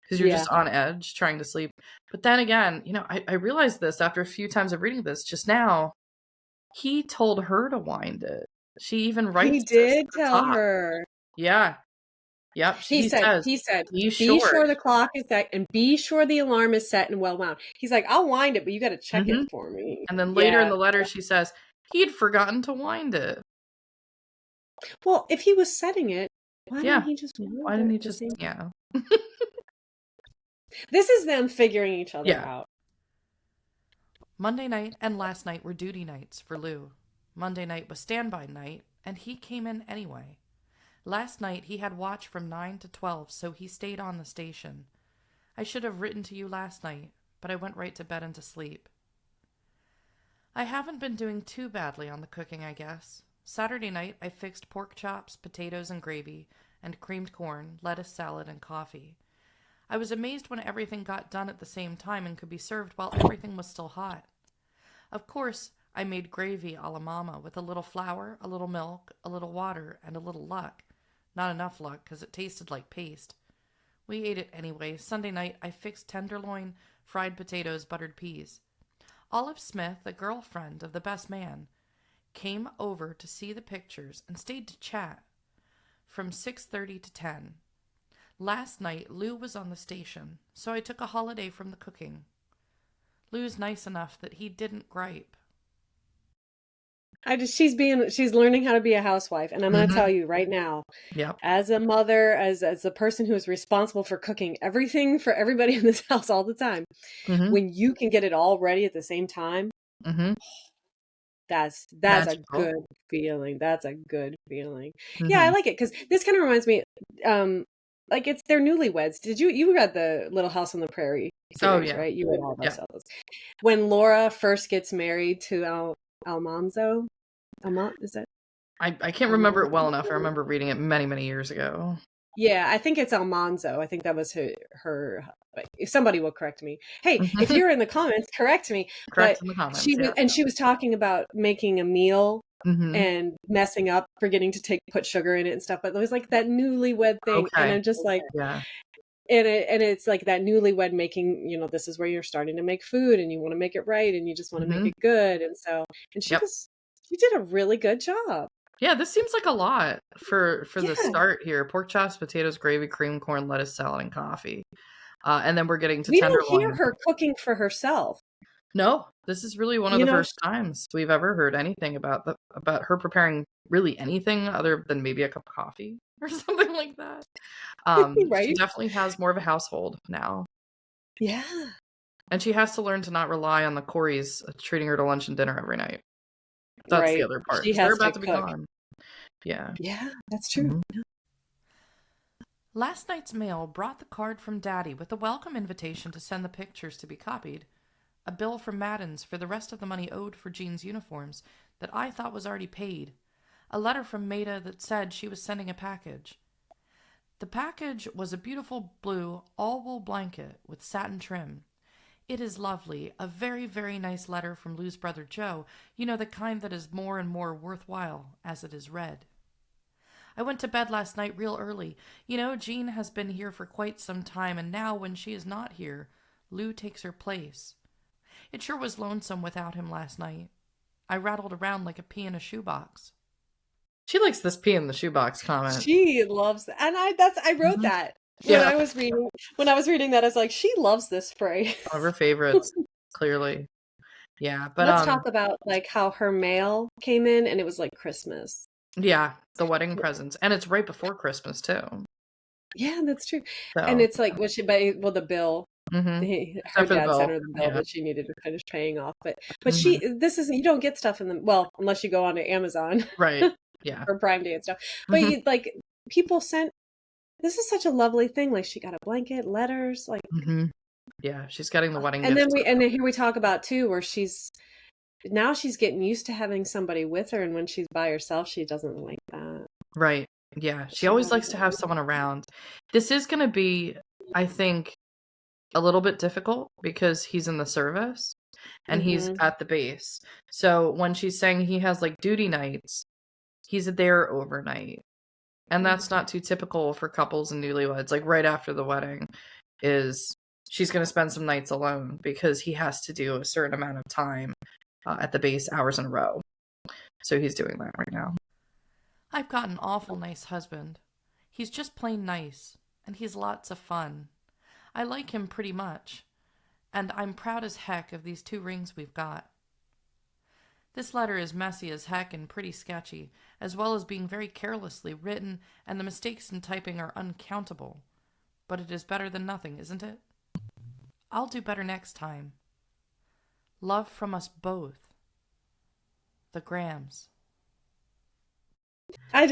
A: because you're
B: Yeah.
A: just on edge trying to sleep. But then again, I realized this after a few times of reading this just now. He told her to wind it. She even writes
B: He
A: this at
B: did
A: the
B: tell
A: top.
B: her.
A: Yeah. Yep.
B: He said,
A: Be
B: be
A: sure.
B: sure the clock is set and be sure the alarm is set and well wound. He's like, I'll wind it, but you got to check it for me.
A: And then later in the letter, she says, he'd forgotten to wind it.
B: Well, if he was setting it, why
A: Yeah.
B: didn't he just wind
A: Why
B: it?
A: didn't he just, yeah.
B: This is them figuring each other
A: Yeah.
B: out.
A: Monday night and last night were duty nights for Lew. Monday night was standby night, and he came in anyway. Last night he had watch from 9 to 12, so he stayed on the station. I should have written to you last night, but I went right to bed and to sleep. I haven't been doing too badly on the cooking, I guess. Saturday night I fixed pork chops, potatoes and gravy, and creamed corn, lettuce salad, and coffee. I was amazed when everything got done at the same time and could be served while everything was still hot. Of course, I made gravy a la mama with a little flour, a little milk, a little water, and a little luck. Not enough luck, because it tasted like paste. We ate it anyway. Sunday night, I fixed tenderloin, fried potatoes, buttered peas. Olive Smith, a girlfriend of the best man, came over to see the pictures and stayed to chat from 6:30 to 10. Last night, Lew was on the station, so I took a holiday from the cooking. Lew's nice enough that he didn't gripe.
B: She's learning how to be a housewife, and I'm going to tell you right now,
A: Yep.
B: as a mother, as a person who is responsible for cooking everything for everybody in this house all the time, when you can get it all ready at the same time, that's a
A: Magical.
B: good feeling. That's a good feeling. Yeah, I
A: Mhm.
B: like it because this kind of reminds me, like it's they're newlyweds. You read the Little House on the Prairie
A: Oh,
B: series,
A: yeah.
B: right? You read all
A: Yeah.
B: those. When Laura first gets married to Almanzo, is that
A: I can't remember it well enough. I remember reading it many, many years ago.
B: Yeah, I think it's Almanzo. I think that was her. If somebody will correct me. Hey, if you're in the comments, correct me. But
A: Correct in the comments, yeah.
B: she was talking about making a meal
A: Mhm.
B: and messing up, forgetting to put sugar in it and stuff. But it was like that newlywed thing, and
A: Okay.
B: I'm just like,
A: Yeah.
B: and it's like that newlywed making. This is where you're starting to make food, and you want to make it right, and you just want to make
A: Mhm.
B: it good, and
A: Yep.
B: she did a really good job.
A: Yeah, this seems like a lot for the
B: Yeah,
A: start here. Pork chops, potatoes, gravy, cream corn, lettuce, salad, and coffee. And then we're getting to
B: we don't hear
A: tenderloin.
B: her cooking for herself.
A: No, this is really one of
B: You
A: the
B: know,
A: first times we've ever heard anything about her preparing really anything other than maybe a cup of coffee or something like that. She
B: right?
A: definitely has more of a household now.
B: Yeah.
A: And she has to learn to not rely on the Corys treating her to lunch and dinner every night. That's the
B: Right.
A: other part,
B: She
A: because they're
B: has to
A: about to be
B: cook.
A: gone. Yeah.
B: Yeah, that's true.
A: Mhm.
C: Last night's mail brought the card from Daddy with a welcome invitation to send the pictures to be copied, a bill from Madden's for the rest of the money owed for Jean's uniforms that I thought was already paid, a letter from Maida that said she was sending a package. The package was a beautiful blue all-wool blanket with satin trim. It is lovely, a very, very nice letter from Lew's brother Joe, the kind that is more and more worthwhile as it is read. I went to bed last night real early. Jean has been here for quite some time, and now when she is not here, Lew takes her place. It sure was lonesome without him last night. I rattled around like a pea in a shoebox.
A: She likes this pea in the shoebox comment.
B: She loves that. And I wrote
A: Mhm.
B: that
A: Yeah,
B: when I was reading that. I was like, she loves this phrase.
A: one of her favorites, clearly. Yeah, but
B: Let's talk about like how her mail came in and it was like Christmas.
A: yeah, the wedding presents, and it's right before Christmas too.
B: Yeah, that's true. And
A: So,
B: it's like the bill. Her
A: except for the
B: dad sent
A: bill.
B: her the bill
A: Yeah.
B: that she needed to finish paying off. But
A: Mhm.
B: this is you don't get stuff in the unless you go onto Amazon
A: Right. Yeah.
B: for Prime Day and stuff. But
A: Mhm.
B: people sent this is such a lovely thing. Like she got a blanket, letters, like
A: Mhm. Yeah, she's getting the wedding
B: and
A: gifts.
B: then here we talk about too where now she's getting used to having somebody with her, and when she's by herself, she doesn't like that.
A: Right. Yeah, she
B: She
A: always
B: loves
A: likes to have
B: it.
A: someone around. This is gonna be, I think, a little bit difficult because he's in the service and he's
B: Mm-hmm.
A: at the base. So when she's saying he has like duty nights, he's there overnight. And that's not too typical for couples and newlyweds. Like right after the wedding is she's going to spend some nights alone because he has to do a certain amount of time at the base hours in a row. So he's doing that right now.
C: I've got an awful nice husband. He's just plain nice, and he's lots of fun. I like him pretty much, and I'm proud as heck of these 2 rings we've got. This letter is messy as heck and pretty sketchy, as well as being very carelessly written, and the mistakes in typing are uncountable. But it is better than nothing, isn't it? I'll do better next time. Love from us both. The Grahams.
B: I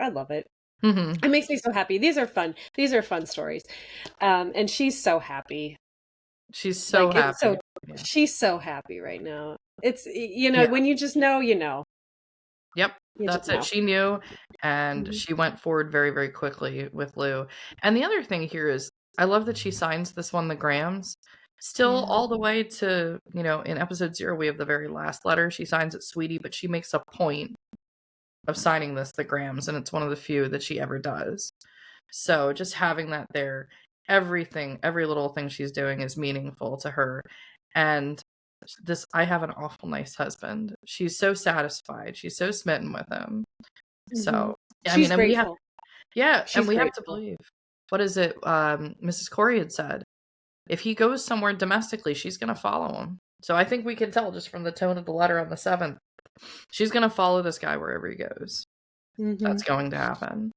B: love it.
A: Mm-hmm.
B: It makes me so happy. These are fun. These are fun stories. And she's so happy.
A: She's so happy. Yeah.
B: She's so happy right now. It's
A: Yeah.
B: when you just know,
A: Yep.
B: you
A: That's
B: just
A: it.
B: know.
A: She knew, and
B: Mhm.
A: she went forward very, very quickly with Lew. And the other thing here is I love that she signs this one, the Grahams. Still,
B: Yeah.
A: all the way to, in episode 0, we have the very last letter. She signs it, sweetie, but she makes a point of signing the Grahams, and it's one of the few that she ever does. So just having that there, every little thing she's doing is meaningful to her. And I have an awful nice husband. She's so satisfied. She's so smitten with him. So, I
B: She's
A: mean, and we have,
B: grateful.
A: yeah,
B: She's
A: and we have to
B: grateful.
A: believe, what is it? Mrs. Cory had said, if he goes somewhere domestically, she's going to follow him. So I think we can tell just from the tone of the letter on the 7th, she's going to follow this guy wherever he goes. That's going to happen.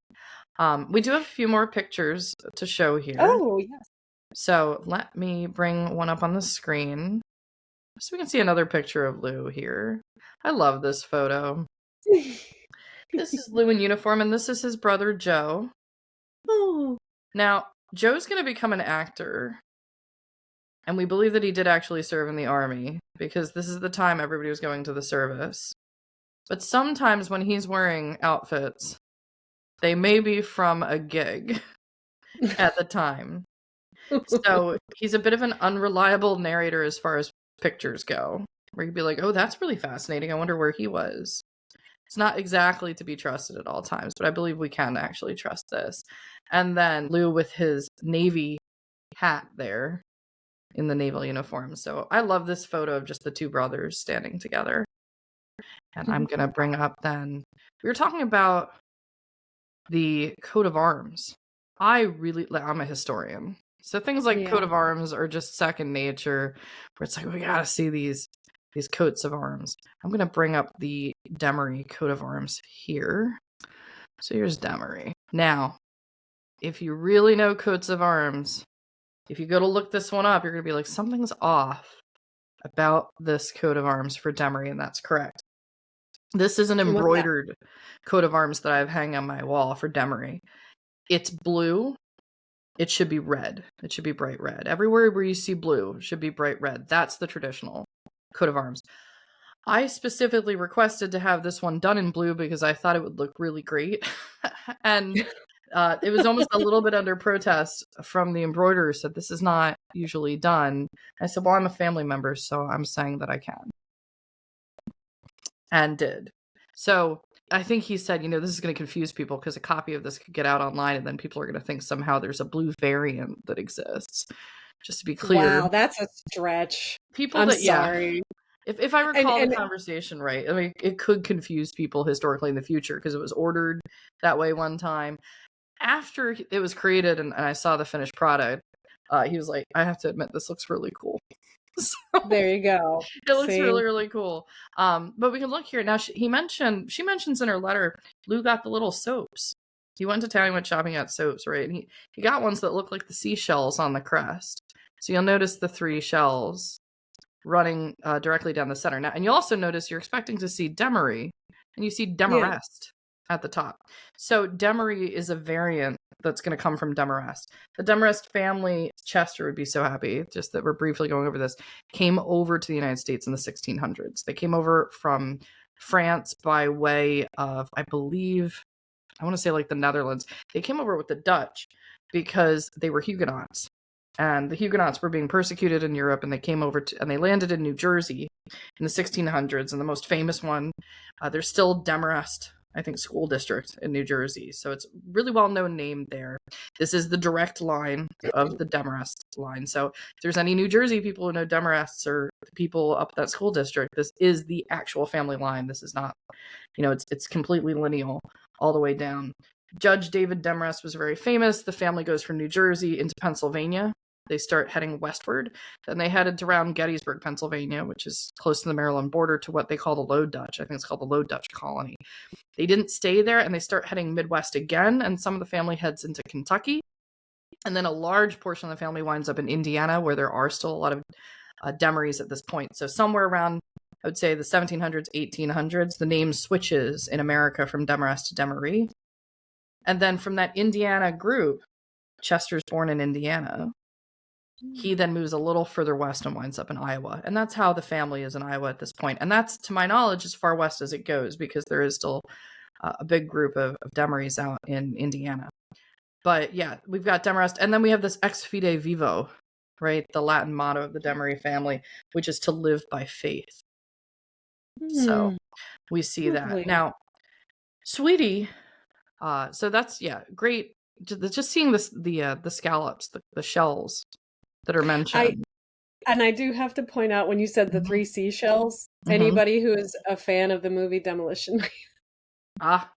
A: We do have a few more pictures to show here.
B: Oh, yes.
A: So let me bring one up on the screen so we can see another picture of Lew here. I love this photo. This is Lew in uniform, and this is his brother, Joe.
B: Oh.
A: Now, Joe's going to become an actor, and we believe that he did actually serve in the army, because this is the time everybody was going to the service. But sometimes when he's wearing outfits, they may be from a gig at the time. So he's a bit of an unreliable narrator as far as pictures go, where you'd be like, oh, that's really fascinating. I wonder where he was. It's not exactly to be trusted at all times, but I believe we can actually trust this. And then Lew with his Navy hat there in the naval uniform. So I love this photo of just the two brothers standing together. And I'm going to bring up then, we were talking about the coat of arms. I'm a historian. So things like coat of arms are just second nature, where it's like, we got to see these coats of arms. I'm going to bring up the Demery coat of arms here. So here's Demery. Now, if you really know coats of arms, if you go to look this one up, you're going to be like, something's off about this coat of arms for Demery, and that's correct. This is an embroidered coat of arms that I have hanging on my wall for Demery. It's blue. It should be red. It should be bright red. Everywhere where you see blue should be bright red. That's the traditional coat of arms. I specifically requested to have this one done in blue because I thought it would look really great. And it was almost a little bit under protest from the embroiderer, said this is not usually done. I said, well, I'm a family member, so I'm saying that I can. And did. So I think he said, this is going to confuse people because a copy of this could get out online and then people are going to think somehow there's a blue variant that exists. Just to be clear.
B: Wow, that's a stretch.
A: I'm sorry. If I recall
B: and
A: the conversation right, I mean, it could confuse people historically in the future because it was ordered that way one time. After it was created and I saw the finished product, he was like, I have to admit, this looks really cool. So,
B: there you go.
A: It looks really, really cool. But we can look here. Now, she mentions in her letter, Lew got the little soaps. He went to town, he went shopping at soaps, right? And he got ones that look like the seashells on the crest. So you'll notice the 3 shells running directly down the center. Now, and you'll also notice you're expecting to see Demery, and you see Demarest at the top. So Demery is a variant that's going to come from Demarest. The Demarest family, Chester would be so happy, just that we're briefly going over this, came over to the United States in the 1600s. They came over from France by way of, I believe, I want to say like the Netherlands. They came over with the Dutch because they were Huguenots. And the Huguenots were being persecuted in Europe, and they came over and they landed in New Jersey in the 1600s. And the most famous one, there's still Demarest, I think, school district in New Jersey. So it's a really well-known name there. This is the direct line of the Demarest line. So if there's any New Jersey people who know Demarest or people up that school district, this is the actual family line. This is not, it's completely lineal all the way down. Judge David Demarest was very famous. The family goes from New Jersey into Pennsylvania. They start heading westward. Then they headed to around Gettysburg, Pennsylvania, which is close to the Maryland border, to what they call the Low Dutch. I think it's called the Low Dutch Colony. They didn't stay there, and they start heading Midwest again, and some of the family heads into Kentucky. And then a large portion of the family winds up in Indiana, where there are still a lot of Demerys at this point. So somewhere around, I would say, the 1700s, 1800s, the name switches in America from Demarest to Demery. And then from that Indiana group, Chester's born in Indiana. He then moves a little further west and winds up in Iowa. And that's how the family is in Iowa at this point. And that's, to my knowledge, as far west as it goes, because there is still a big group of Demerys out in Indiana. But yeah, we've got Demarest. And then we have this ex fide vivo, right? The Latin motto of the Demery family, which is to live by faith. So we see that. Now, Sweetie. So that's great. Just seeing the scallops, the shells that are
B: I
A: mentioned.
B: and I do have to point out when you said the
A: Mhm.
B: three seashells,
A: Mhm.
B: anybody who is a fan of the movie Demolition Man,
A: Ah.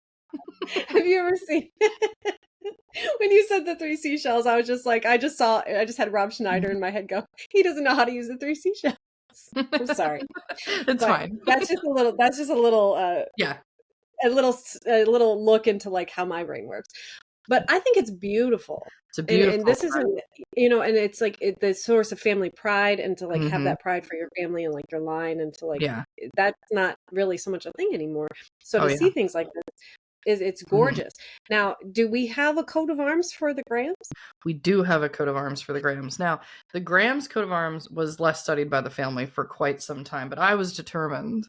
B: have you ever seen it? When you said the three seashells, I was just like, I just had Rob Schneider in my head go, he doesn't know how to use the three seashells. I'm sorry.
A: It's
B: But
A: fine.
B: that's just a little
A: Yeah,
B: a little look into like how my brain works. But I think it's beautiful.
A: it's a
B: And
A: beautiful.
B: this isn't, and it's like the source of family pride, and to like have
A: Hmm.
B: that pride for your family and like your line, and to like
A: Yeah.
B: that's not really so much a thing anymore. So
A: Oh
B: to
A: yeah.
B: see things like this it's
A: Mhm.
B: gorgeous. Now, do we have a coat of arms for the Grahams?
A: We do have a coat of arms for the Grahams. Now, the Grahams' coat of arms was less studied by the family for quite some time, but I was determined.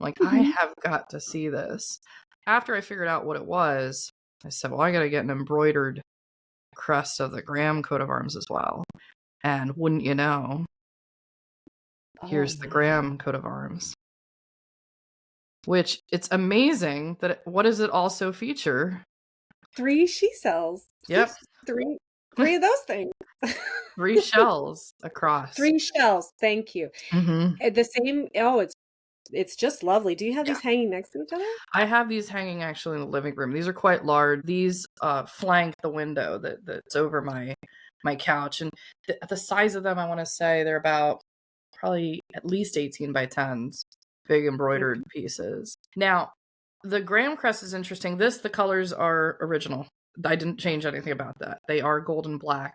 A: Like, I
B: Mhm.
A: have got to see this. After I figured out what it was, I said, well, I got to get an embroidered crest of the Graham coat of arms as well. And wouldn't you know,
B: Oh
A: here's the
B: my.
A: Graham coat of arms. Which it's amazing that what does it also feature?
B: Three she cells.
A: Yep.
B: Three of those things.
A: 3 shells across.
B: Three shells. Thank you.
A: Mhm.
B: The same. Oh, it's just lovely. Do you have
A: Yeah.
B: these hanging next to each other?
A: I have these hanging actually in the living room. These are quite large. These flank the window that's over my couch, and the size of them, I want to say they're about probably at least 18 by 10s, big embroidered
B: Okay.
A: pieces. Now, the Graham crest is interesting. The colors are original. I didn't change anything about that. They are gold and black.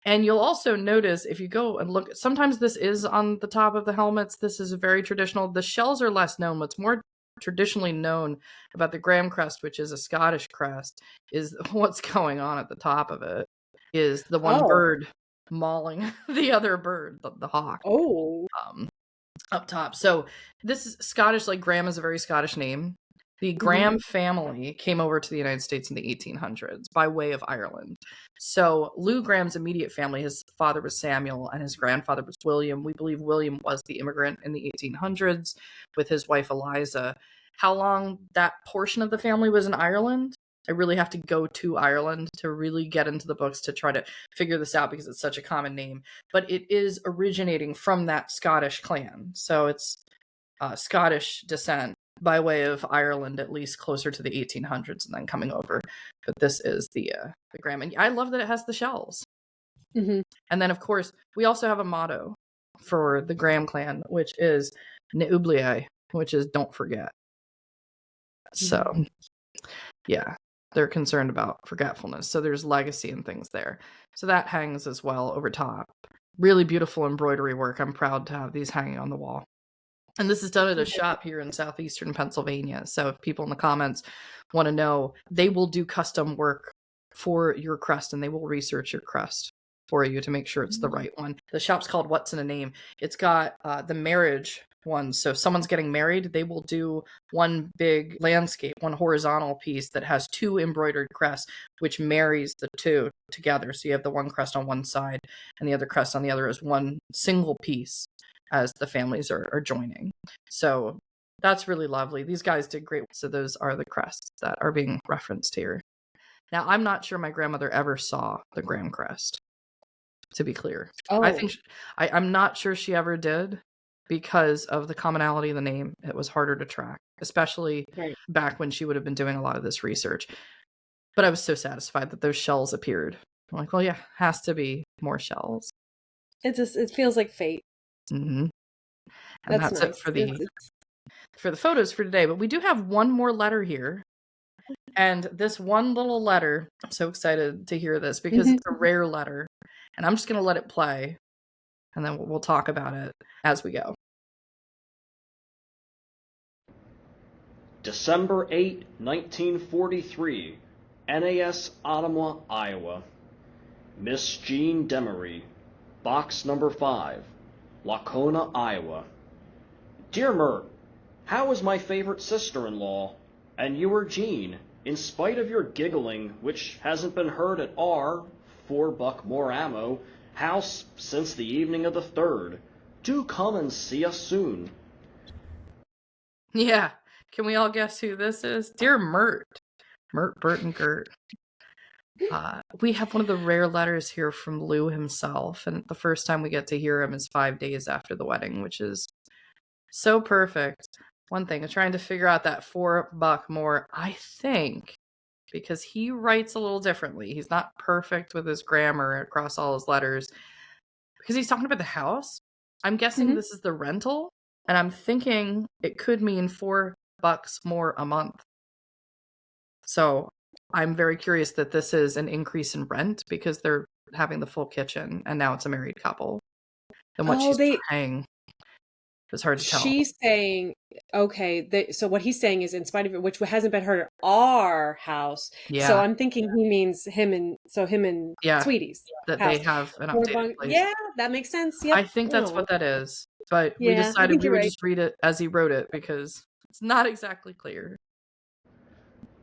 A: And you'll also notice if you go and look, sometimes this is on the top of the helmets. This is very traditional. The shells are less known. What's more traditionally known about the Graham crest, which is a Scottish crest, is what's going on at the top of it is the one
B: Oh.
A: bird mauling the other bird, the hawk,
B: Oh.
A: um, up top. So this is Scottish, like Graham is a very Scottish name. The
B: Mhm.
A: Graham family came over to the United States in the 1800s by way of Ireland. So Lew Graham's immediate family, his father was Samuel and his grandfather was William. We believe William was the immigrant in the 1800s with his wife Eliza. How long that portion of the family was in Ireland? I really have to go to Ireland to really get into the books to try to figure this out because it's such a common name. But it is originating from that Scottish clan. So it's Scottish descent by way of Ireland, at least closer to the 1800s, and then coming over. But this is the Graham, and I love that it has the shells.
B: Mhm.
A: And then, of course, we also have a motto for the Graham clan, which is "N'oubliez," which is "Don't forget." So, yeah, they're concerned about forgetfulness. So there's legacy and things there. So that hangs as well over top. Really beautiful embroidery work. I'm proud to have these hanging on the wall. And this is done at a shop here in southeastern Pennsylvania. So if people in the comments want to know, they will do custom work for your crest and they will research your crest for you to make sure it's the right one. The shop's called What's in a Name. It's got the marriage ones. So if someone's getting married, they will do one big landscape, one horizontal piece that has 2 embroidered crests, which marries the 2 together. So you have the one crest on one side and the other crest on the other as one single piece as the families are joining. So that's really lovely. These guys did great. So those are the crests that are being referenced here. Now, I'm not sure my grandmother ever saw the Graham crest, to be clear. I
B: Oh.
A: think I'm not sure she ever did because of the commonality of the name. It was harder to track, especially
B: Right.
A: back when she would have been doing a lot of this research. But I was so satisfied that those shells appeared. I'm like, well, yeah, has to be more shells.
B: It feels like fate.
A: Mm-hmm. And
B: That's
A: that's it
B: nice.
A: for the photos for today. But we do have one more letter here. And this one little letter, I'm so excited to hear this because it's a rare letter. And I'm just going to let it play. And then we'll talk about it as we go.
D: December 8, 1943, NAS Ottumwa, Iowa. Miss Jeanne Demery, box number 5, Lacona, Iowa. Dear Mert, how is my favorite sister-in-law? And you are Jeanne, in spite of your giggling, which hasn't been heard at our $4 more ammo house since the evening of the 3rd. Do come and see us soon.
A: Yeah. Can we all guess who this is? Dear Mert. Mert, Bert, and Gert. We have one of the rare letters here from Lew himself, and the first time we get to hear him is 5 days after the wedding, which is so perfect. One thing, I'm trying to figure out that $4 more, I think, because he writes a little differently. He's not perfect with his grammar across all his letters, because he's talking about the house. I'm guessing this is the rental, and I'm thinking it could mean $4 more a month. So I'm very curious that this is an increase in rent because they're having the full kitchen and now it's a married couple. And what she's paying is hard to tell.
B: She's saying, okay, so what he's saying is in spite of it, which hasn't been heard at our house.
A: Yeah.
B: So I'm thinking he means him and Sweetie's
A: that
B: house.
A: they have an updated place.
B: Yeah, that makes sense. Yep.
A: I think that's what that is. But we decided we would just read it as he wrote it because it's not exactly clear.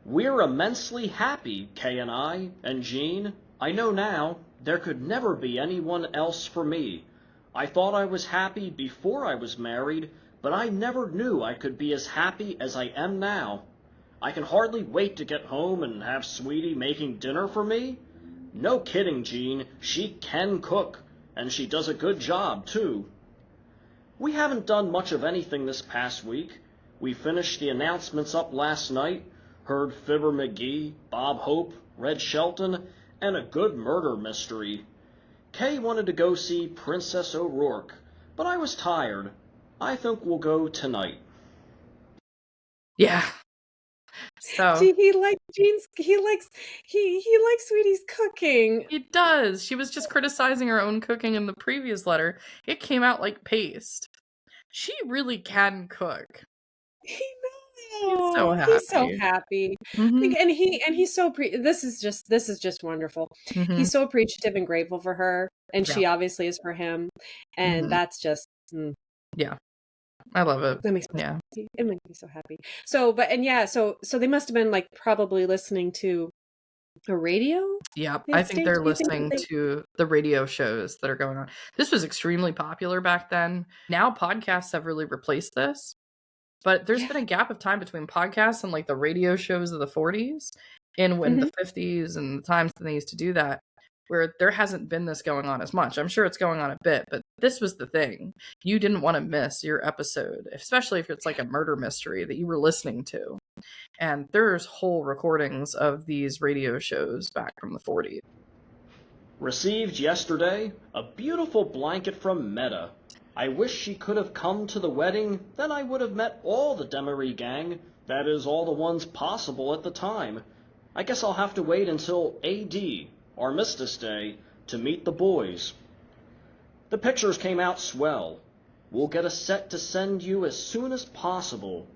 D: We're immensely happy, Kay and I, and Jeanne. I know now there could never be anyone else for me. I thought I was happy before I was married, but I never knew I could be as happy as I am now. I can hardly wait to get home and have Sweetie making dinner for me. No kidding, Jeanne, she can cook, and she does a good job, too. We haven't done much of anything this past week. We finished the announcements up last night, heard Fibber McGee, Bob Hope, Red Shelton, and a good murder mystery. Kay wanted to go see Princess O'Rourke, but I was tired. I think we'll go tonight.
A: Yeah. So
B: he likes Sweetie's cooking.
A: He does. She was just criticizing her own cooking in the previous letter. It came out like paste. She really can cook.
B: He's
A: so happy.
B: He's so happy. And he's so this is just wonderful. He's so appreciative and grateful for her, and she obviously is for him, and that's just
A: yeah. I love it.
B: That makes me it makes me so happy. So they must have been like probably listening to a radio.
A: Yeah, I think they're listening to the radio shows that are going on. This was extremely popular back then. Now podcasts have really replaced this. But there's been a gap of time between podcasts and like the radio shows of the 40s and when the 50s and the times when they used to do that, where there hasn't been this going on as much. I'm sure it's going on a bit, but this was the thing. You didn't want to miss your episode, especially if it's like a murder mystery that you were listening to. And there's whole recordings of these radio shows back from the 40s.
D: Received yesterday a beautiful blanket from Meta. I wish she could have come to the wedding, then I would have met all the Demery gang, that is, all the ones possible at the time. I guess I'll have to wait until A.D., Armistice Day, to meet the boys. The pictures came out swell. We'll get a set to send you as soon as possible.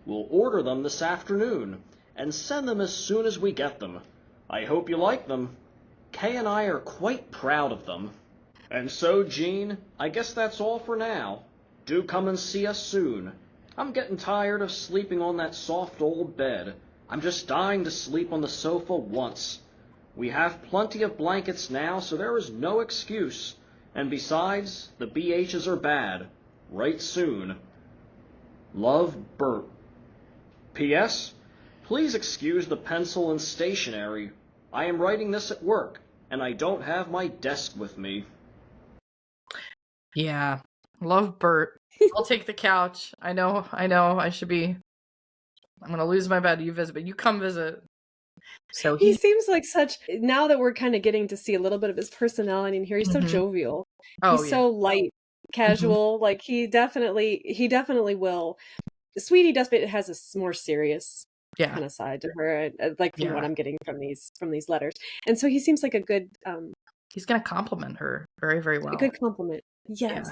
D: We'll order them this afternoon, and send them as soon as we get them. I hope you like them. Kay and I are quite proud of them. And so, Jeanne, I guess that's all for now. Do come and see us soon. I'm getting tired of sleeping on that soft old bed. I'm just dying to sleep on the sofa once. We have plenty of blankets now, so there is no excuse. And besides, the BHs are bad. Right soon. Love, Bert. P.S. Please excuse the pencil and stationery. I am writing this at work, and I don't have my desk with me.
A: Yeah. Love Bert. I'll take the couch. I know. I should be. I'm going to lose my bed. You visit, but you come visit. So
B: he seems like such, now that we're kind of getting to see a little bit of his personality in here, he's so jovial. He's so light, casual. Like he definitely will. Sweetie does, but it has a more serious kind of side to her, like from what I'm getting from these letters. And so he seems like a good,
A: he's going to compliment her very, very well.
B: A good compliment. Yes.
A: Yeah.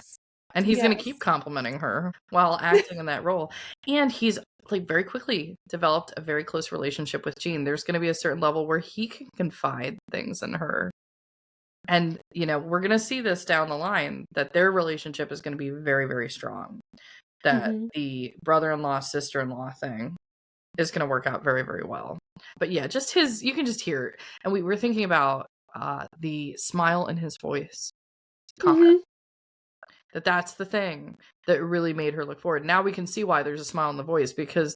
A: And he's going to keep complimenting her while acting in that role. And he's like very quickly developed a very close relationship with Jeanne. There's going to be a certain level where he can confide things in her. And, we're going to see this down the line, that their relationship is going to be very, very strong. That the brother-in-law, sister-in-law thing is going to work out very, very well. But yeah, just you can just hear it. And we were thinking about the smile in his voice comment. That's the thing that really made her look forward. Now we can see why there's a smile in the voice, because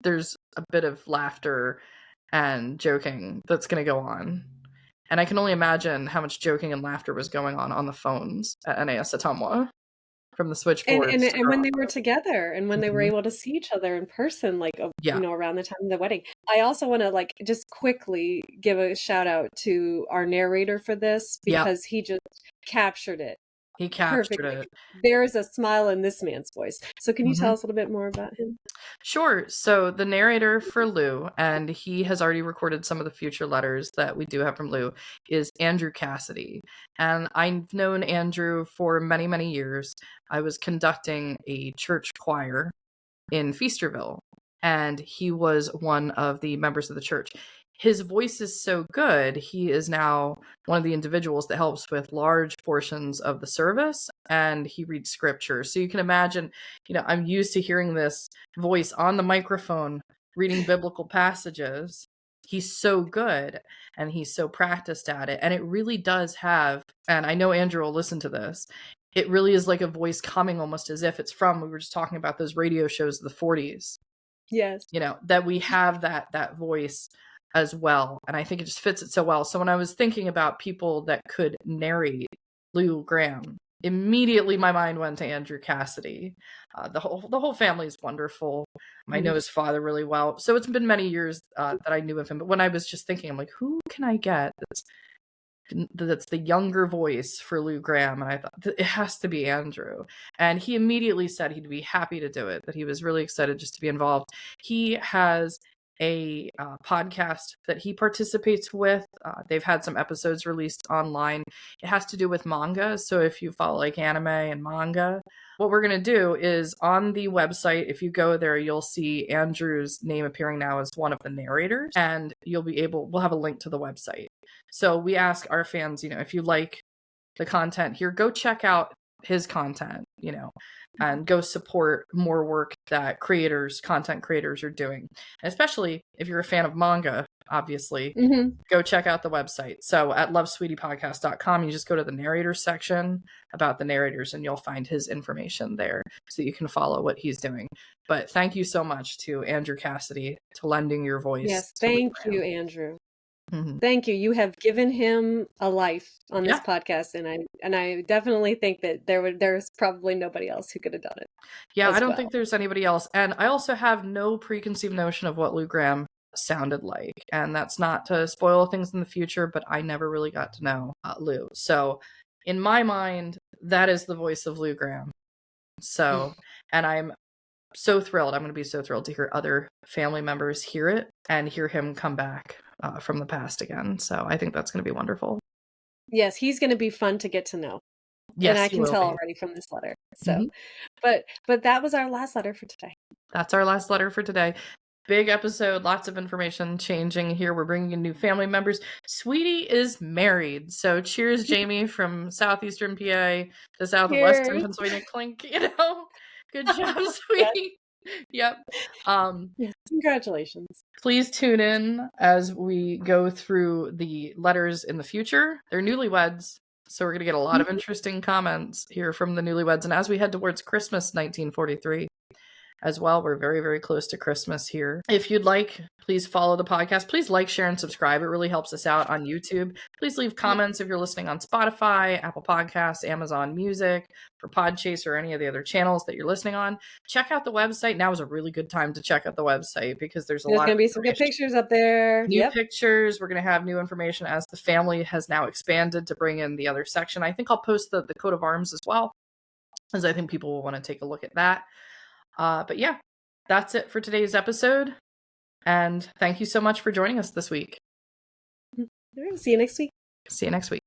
A: there's a bit of laughter and joking that's going to go on. And I can only imagine how much joking and laughter was going on the phones at NAS Atomwa from the switchboards.
B: And when they were together and when they were able to see each other in person, like,
A: Yeah.
B: around the time of the wedding. I also want to like just quickly give a shout out to our narrator for this, because he just captured it.
A: He captured
B: perfectly.
A: it.
B: There is a smile in this man's voice. So can you tell us a little bit more about him?
A: Sure. So the narrator for Lew, and he has already recorded some of the future letters that we do have from Lew, is Andrew Cassidy. And I've known Andrew for many, many years. I was conducting a church choir in Feasterville, and he was one of the members of the church. His voice is so good, he is now one of the individuals that helps with large portions of the service, and he reads scripture. So you can imagine, I'm used to hearing this voice on the microphone reading biblical passages. He's so good, and he's so practiced at it. And it really does have, and I know Andrew will listen to this, it really is like a voice coming almost as if it's from, we were just talking about those radio shows of the 40s.
B: Yes.
A: That we have that voice as well. And I think it just fits it so well. So when I was thinking about people that could narrate Lew Graham, immediately my mind went to Andrew Cassidy. The whole family is wonderful. I know his father really well. So it's been many years that I knew of him. But when I was just thinking, I'm like, who can I get that's the younger voice for Lew Graham? And I thought, it has to be Andrew. And he immediately said he'd be happy to do it, that he was really excited just to be involved. He has a podcast that he participates with. They've had some episodes released online. It has to do with manga. So if you follow like anime and manga, what we're going to do is on the website, if you go there, you'll see Andrew's name appearing now as one of the narrators, and we'll have a link to the website. So we ask our fans, if you like the content here, go check out his content, and go support more work that content creators are doing. And especially if you're a fan of manga, obviously, go check out the website. So at lovesweetiepodcast.com, you just go to the narrator section about the narrators, and you'll find his information there so that you can follow what he's doing. But thank you so much to Andrew Cassidy to lending your voice.
B: Yes, thank you, Andrew. Thank you. You have given him a life on this podcast, and I definitely think that there's probably nobody else who could have done it.
A: Yeah, I don't think there's anybody else. And I also have no preconceived notion of what Lew Graham sounded like. And that's not to spoil things in the future, but I never really got to know Lew. So in my mind, that is the voice of Lew Graham. So, and I'm so thrilled. I'm going to be so thrilled to hear other family members hear it and hear him come back from the past again. So I think that's going to be wonderful.
B: Yes, he's going to be fun to get to know.
A: Yes,
B: and I can tell already from this letter. So, but that was our last letter for today.
A: That's our last letter for today. Big episode, lots of information changing here. We're bringing in new family members. Sweetie is married. So cheers, Jamie, from southeastern PA to southwestern Pennsylvania. Clink, Good job, Sweetie. Yep.
B: Yes, congratulations.
A: Please tune in as we go through the letters in the future. They're newlyweds, so we're going to get a lot of interesting comments here from the newlyweds. And as we head towards Christmas 1943 as well, we're very, very close to Christmas here. If you'd like, please follow the podcast. Please like, share, and subscribe. It really helps us out on YouTube. Please leave comments if you're listening on Spotify, Apple Podcasts, Amazon Music, or Podchaser, or any of the other channels that you're listening on. Check out the website. Now is a really good time to check out the website because there's going
B: to be some good pictures up there.
A: New pictures. We're going to have new information as the family has now expanded to bring in the other section. I think I'll post the coat of arms as well, as I think people will want to take a look at that. But yeah, that's it for today's episode. And thank you so much for joining us this week.
B: See you next week.
A: See you next week.